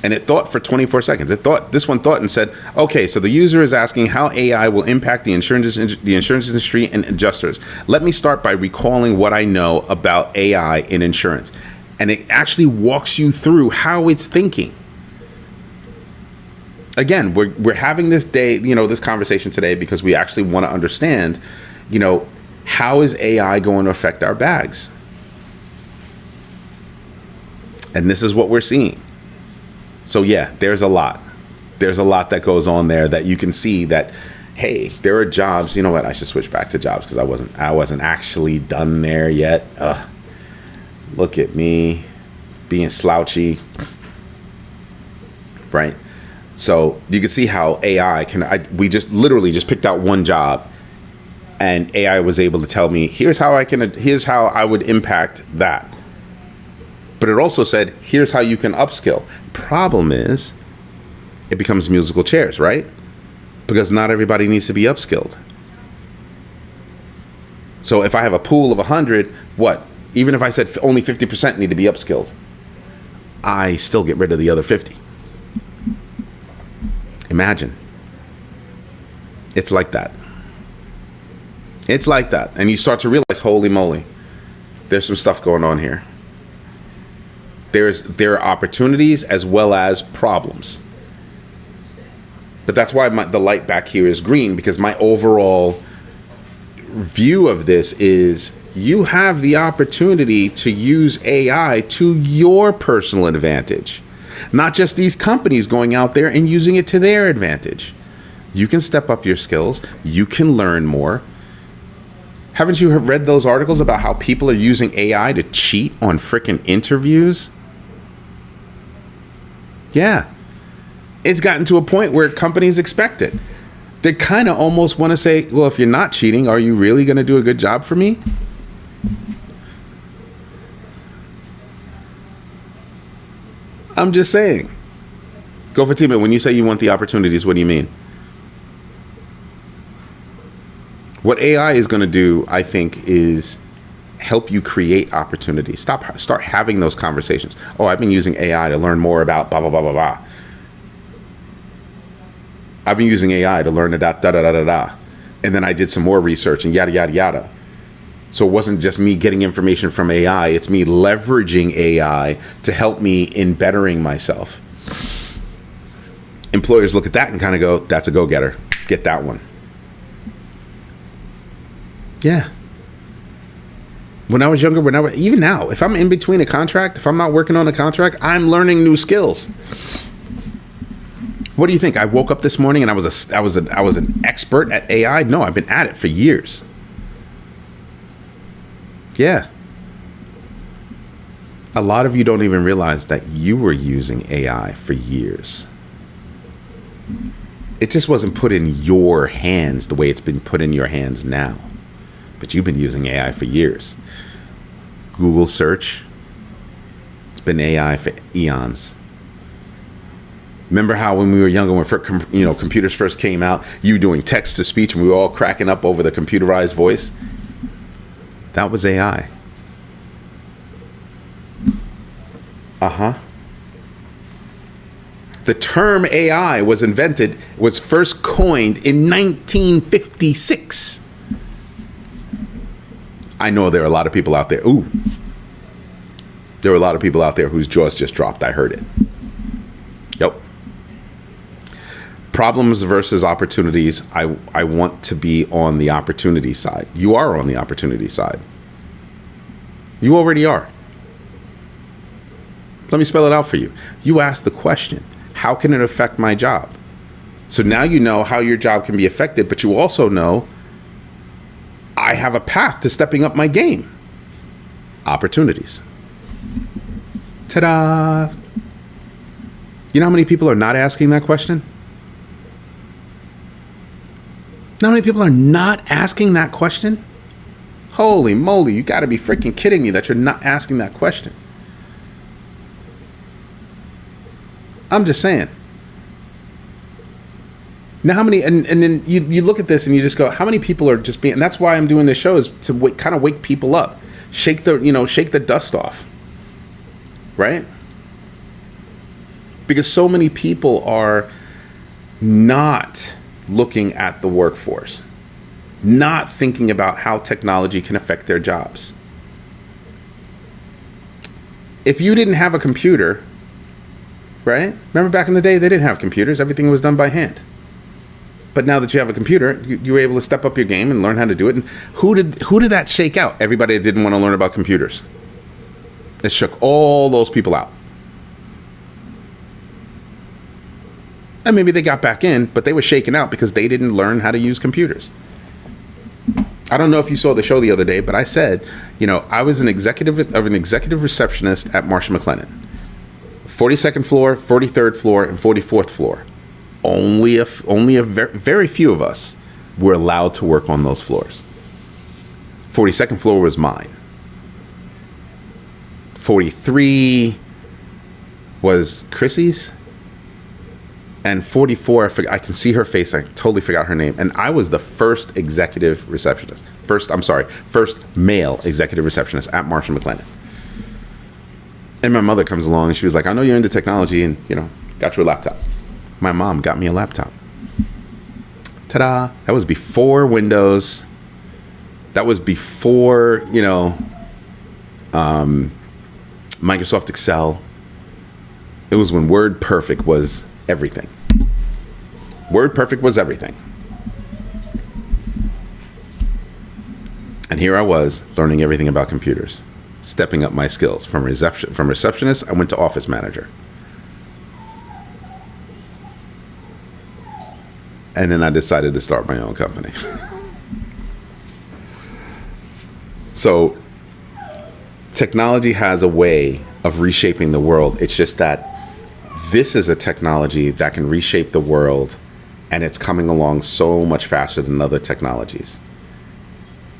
And it thought for 24 seconds. This one thought and said, okay, so the user is asking how AI will impact the insurance industry and adjusters. Let me start by recalling what I know about AI in insurance. And it actually walks you through how it's thinking. Again, we're having this conversation today because we actually want to understand, how is AI going to affect our bags? And this is what we're seeing. So yeah, there's a lot that goes on there that you can see that, hey, there are jobs. You know what? I should switch back to jobs because I wasn't actually done there yet. Look at me being slouchy, right? So you can see how AI we just literally just picked out one job and AI was able to tell me, here's how I would impact that. But it also said, here's how you can upskill. Problem is, it becomes musical chairs, right? Because not everybody needs to be upskilled. So if I have a pool of 100, what? Even if I said only 50% need to be upskilled, I still get rid of the other 50. Imagine. It's like that. And you start to realize, holy moly, there's some stuff going on here. There are opportunities as well as problems. But that's why the light back here is green, because my overall view of this is you have the opportunity to use AI to your personal advantage, not just these companies going out there and using it to their advantage. You can step up your skills. You can learn more. Haven't you read those articles about how people are using AI to cheat on freaking interviews? Yeah. It's gotten to a point where companies expect it. They kind of almost want to say, well, if you're not cheating, are you really going to do a good job for me? I'm just saying. Go for Tima. When you say you want the opportunities, what do you mean? What AI is going to do, I think, is help you create opportunities. Start having those conversations. Oh, I've been using AI to learn more about blah, blah, blah, blah, blah. I've been using AI to learn da, da, da, da, da, da. And then I did some more research and yada, yada, yada. So it wasn't just me getting information from AI. It's me leveraging AI to help me in bettering myself. Employers look at that and kind of go, that's a go-getter. Get that one. Yeah. When I was younger, even now, if I'm in between a contract, if I'm not working on a contract, I'm learning new skills. What do you think? I woke up this morning and I was an expert at AI? No, I've been at it for years. Yeah. A lot of you don't even realize that you were using AI for years. It just wasn't put in your hands the way it's been put in your hands now. But you've been using AI for years. Google search, it's been AI for eons. Remember how when we were younger, when computers first came out, you doing text to speech and we were all cracking up over the computerized voice? That was AI. The term AI was first coined in 1956. I know there are a lot of people out there. There were a lot of people out there whose jaws just dropped. I heard it. Yep. Problems versus opportunities. I want to be on the opportunity side. You are on the opportunity side. You already are. Let me spell it out for you. You asked the question, how can it affect my job? So now you know how your job can be affected, but you also know I have a path to stepping up my game. Opportunities. Ta-da! You know how many people are not asking that question? How many people are not asking that question? Holy moly, you gotta be freaking kidding me that you're not asking that question. I'm just saying. Now, how many, and then you look at this and you just go, how many people are just being, and that's why I'm doing this show, is to kind of wake people up, shake the dust off, right? Because so many people are not looking at the workforce, not thinking about how technology can affect their jobs. If you didn't have a computer, right? Remember back in the day, they didn't have computers. Everything was done by hand. But now that you have a computer, you were able to step up your game and learn how to do it. And who did that shake out? Everybody that didn't want to learn about computers. It shook all those people out. And maybe they got back in, but they were shaken out because they didn't learn how to use computers. I don't know if you saw the show the other day, but I said, I was an executive receptionist at Marsh & McLennan. 42nd floor, 43rd floor, and 44th floor. Only a very few of us were allowed to work on those floors. 42nd floor was mine. 43 was Chrissy's. And 44, I can see her face. I totally forgot her name. And I was the first executive receptionist. First male executive receptionist at Marsh & McLennan. And my mother comes along and she was like, I know you're into technology and, got you a laptop. My mom got me a laptop. Ta-da. That was before Windows. That was before, Microsoft Excel. It was when WordPerfect was everything. WordPerfect was everything. And here I was learning everything about computers, stepping up my skills from receptionist. I went to office manager. And then I decided to start my own company. So technology has a way of reshaping the world. It's just that this is a technology that can reshape the world, and it's coming along so much faster than other technologies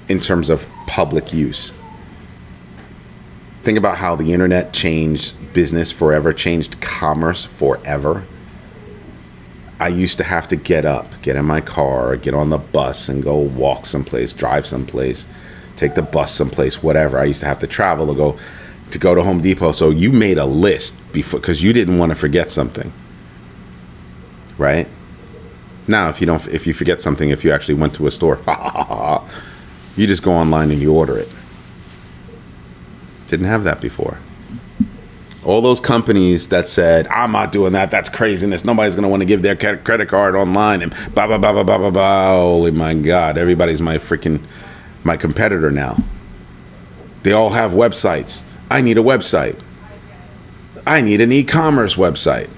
in terms of public use. Think about how the internet changed business forever, changed commerce forever. I used to have to get in my car, get on the bus and go walk someplace, drive someplace, take the bus someplace, whatever. I used to have to travel to go to Home Depot. So you made a list before because you didn't want to forget something, right? Now, if you forget something, if you actually went to a store, you just go online and you order it. Didn't have that before. All those companies that said, I'm not doing that, that's craziness, nobody's going to want to give their credit card online, and blah, blah, blah, blah, blah, blah, blah. Holy my God, everybody's my competitor now. They all have websites. I need a website. I need an e-commerce website.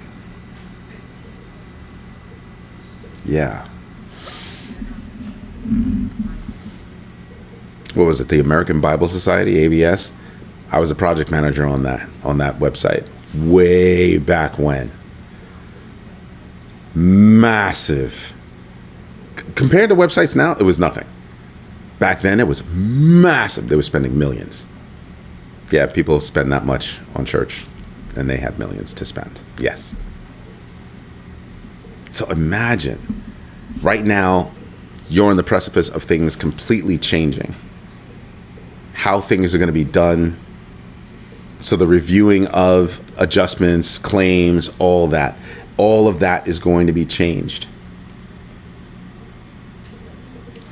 Yeah. What was it? The American Bible Society, ABS? I was a project manager on that website way back when. Massive. Compared to websites now, it was nothing. Back then, it was massive. They were spending millions. Yeah, people spend that much on church, and they have millions to spend. Yes. So imagine, right now, you're on the precipice of things completely changing. How things are going to be done. So the reviewing of adjustments, claims, all of that is going to be changed.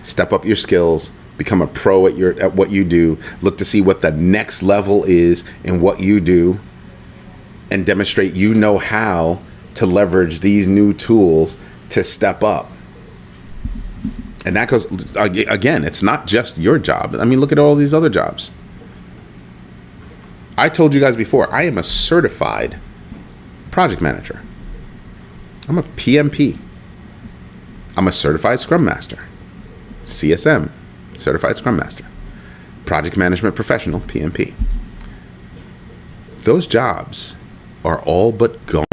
Step up your skills, become a pro at what you do, look to see what the next level is in what you do, and demonstrate you know how to leverage these new tools to step up. And that goes, again, it's not just your job. I mean, look at all these other jobs. I told you guys before, I am a certified project manager. I'm a PMP. I'm a certified Scrum Master. CSM, certified Scrum Master. Project Management Professional, PMP. Those jobs are all but gone.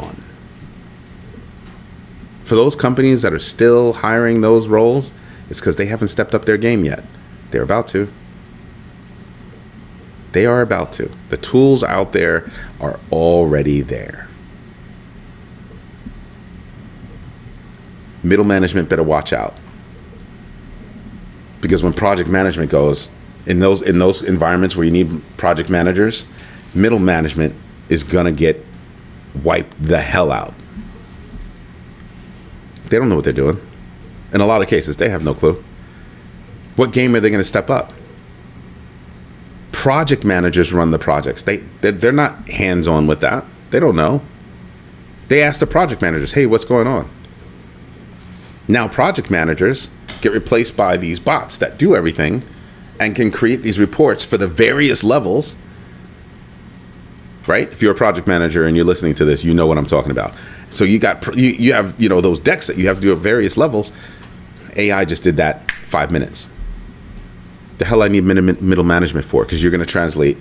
For those companies that are still hiring those roles, it's because they haven't stepped up their game yet. They're about to. They are about to. The tools out there are already there. Middle management better watch out. Because when project management goes, in those environments where you need project managers, middle management is going to get wiped the hell out. They don't know what they're doing. In a lot of cases, they have no clue. What game are they going to step up? Project managers run the projects. They're not hands-on with that. They don't know. They ask the project managers, hey, what's going on? Now project managers get replaced by these bots that do everything and can create these reports for the various levels. Right? If you're a project manager and you're listening to this, you know what I'm talking about. So you have those decks that you have to do at various levels. AI just did that 5 minutes. The hell I need middle management for? Because you're going to translate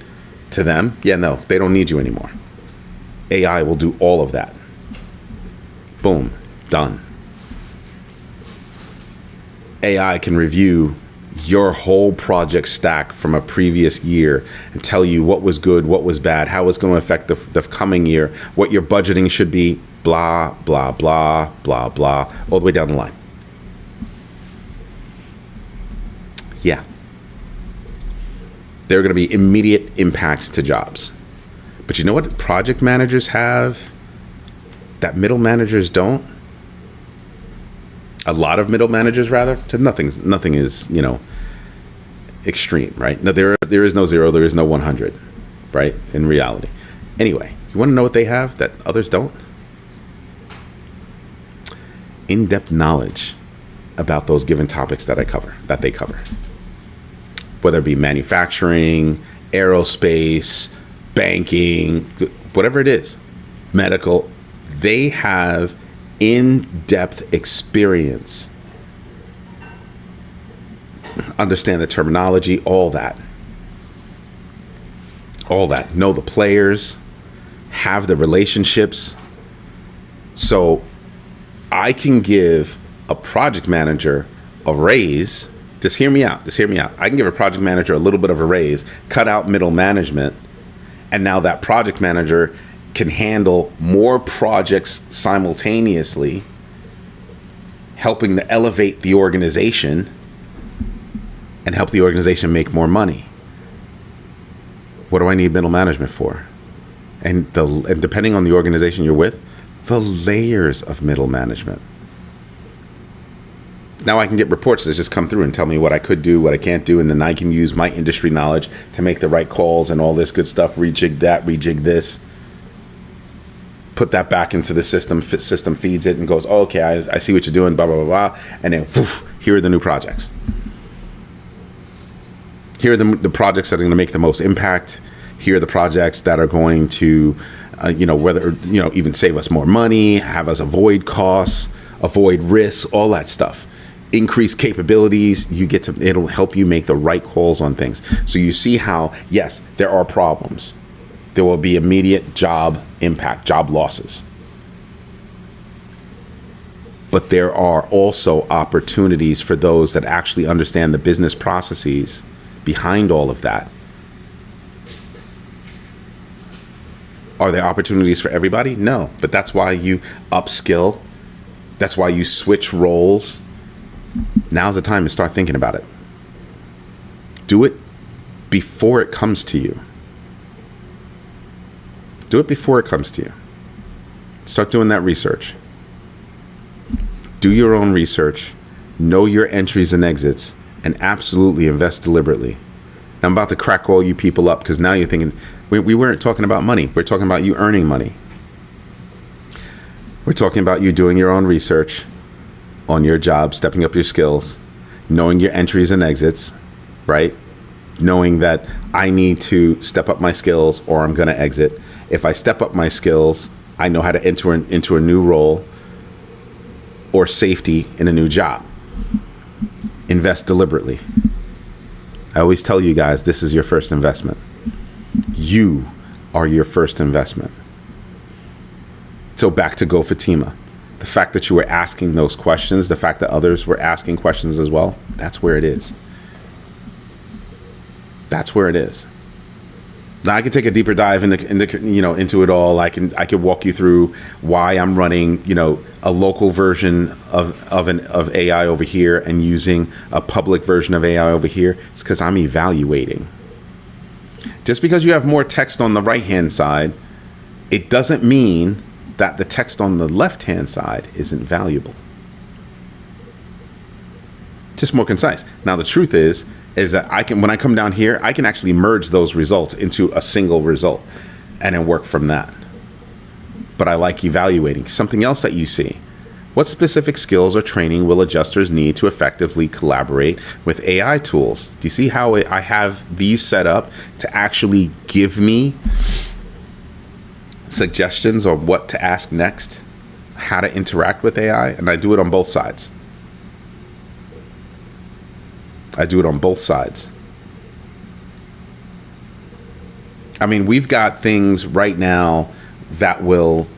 to them. Yeah, no, they don't need you anymore. AI will do all of that. Boom, done. AI can review your whole project stack from a previous year and tell you what was good, what was bad, how it's going to affect the coming year, what your budgeting should be, blah, blah, blah, blah, blah, all the way down the line. Yeah. There are going to be immediate impacts to jobs. But you know what project managers have that middle managers don't? A lot of middle managers, rather. Nothing is, extreme, right? No, there is no 0, there is no 100, right? In reality. Anyway, you want to know what they have that others don't? In-depth knowledge about those given topics that they cover. Whether it be manufacturing, aerospace, banking, whatever it is, medical, they have in-depth experience. Understand the terminology, all that. Know the players, have the relationships. So I can give a project manager a raise. Just hear me out. I can give a project manager a little bit of a raise, cut out middle management, and now that project manager can handle more projects simultaneously, helping to elevate the organization and help the organization make more money. What do I need middle management for? And depending on the organization you're with, the layers of middle management. Now I can get reports that just come through and tell me what I could do, what I can't do, and then I can use my industry knowledge to make the right calls and all this good stuff, rejig that, rejig this, put that back into the system. System feeds it and goes, oh, okay, I see what you're doing, blah, blah, blah, blah. And then, woof, here are the new projects. Here are the projects that are going to make the most impact. Here are the projects that are going to, even save us more money, have us avoid costs, avoid risks, all that stuff. Increase capabilities. It'll help you make the right calls on things. So you see how, yes, there are problems. There will be immediate job impact, job losses. But there are also opportunities for those that actually understand the business processes behind all of that. Are there opportunities for everybody? No, but that's why you upskill. That's why you switch roles. Now's the time to start thinking about it. Do it before it comes to you. Do it before it comes to you. Start doing that research. Do your own research. Know your entries and exits, and absolutely invest deliberately. I'm about to crack all you people up because now you're thinking, we weren't talking about money. We're talking about you earning money. We're talking about you doing your own research on your job, stepping up your skills, knowing your entries and exits, right? Knowing that I need to step up my skills or I'm going to exit. If I step up my skills, I know how to enter into a new role or safety in a new job. Invest deliberately. I always tell you guys, this is your first investment. You are your first investment. So back to Go Fatima. The fact that you were asking those questions, the fact that others were asking questions as well, that's where it is. That's where it is. Now I could take a deeper dive into it all. I could walk you through why I'm running, a local version of AI over here and using a public version of AI over here. It's because I'm evaluating. Just because you have more text on the right-hand side, it doesn't mean that the text on the left-hand side isn't valuable. Just more concise. Now the truth is that when I come down here, I can actually merge those results into a single result and then work from that. But I like evaluating. Something else that you see. What specific skills or training will adjusters need to effectively collaborate with AI tools? Do you see how I have these set up to actually give me suggestions on what to ask next, how to interact with AI? And I do it on both sides. I do it on both sides. I mean, we've got things right now that will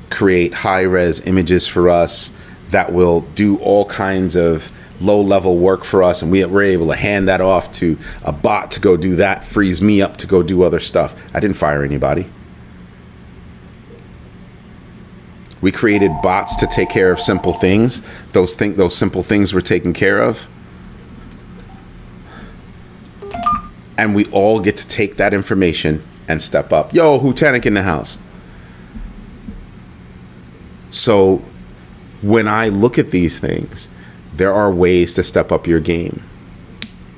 create high-res images for us, that will do all kinds of low-level work for us, and we're able to hand that off to a bot to go do that, frees me up to go do other stuff. I didn't fire anybody. We created bots to take care of simple things. Those simple things were taken care of. And we all get to take that information and step up. Yo, Hutanic in the house. So when I look at these things, there are ways to step up your game.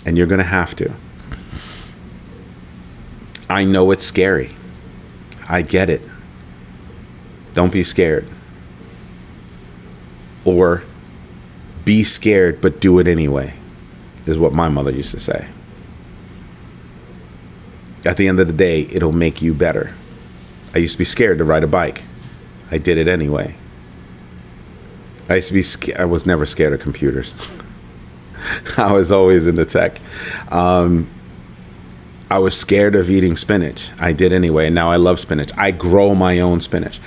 And you're going to have to. I know it's scary. I get it. Don't be scared. Or be scared, but do it anyway, is what my mother used to say. At the end of the day, it'll make you better. I used to be scared to ride a bike. I did it anyway. I was never scared of computers. I was always into tech. I was scared of eating spinach. I did anyway, and now I love spinach. I grow my own spinach.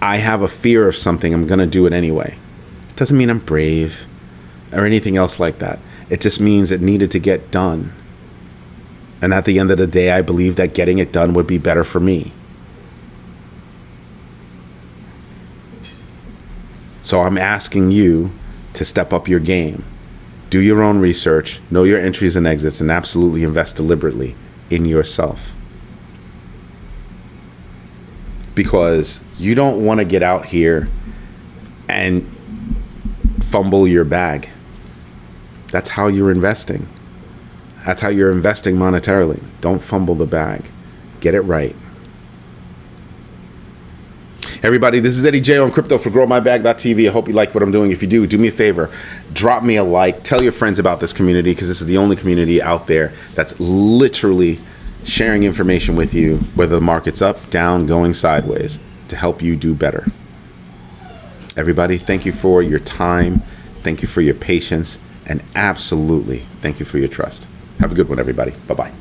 I have a fear of something, I'm going to do it anyway. It doesn't mean I'm brave or anything else like that. It just means it needed to get done. And at the end of the day, I believe that getting it done would be better for me. So I'm asking you to step up your game. Do your own research, know your entries and exits, and absolutely invest deliberately in yourself. Because you don't want to get out here and fumble your bag. That's how you're investing. That's how you're investing monetarily. Don't fumble the bag. Get it right. Everybody, this is Eddie J on crypto for growmybag.tv. I hope you like what I'm doing. If you do me a favor, drop me a like. Tell your friends about this community, because this is the only community out there that's literally sharing information with you, whether the market's up, down, going sideways, to help you do better. Everybody, thank you for your time. Thank you for your patience. And absolutely, thank you for your trust. Have a good one, everybody. Bye-bye.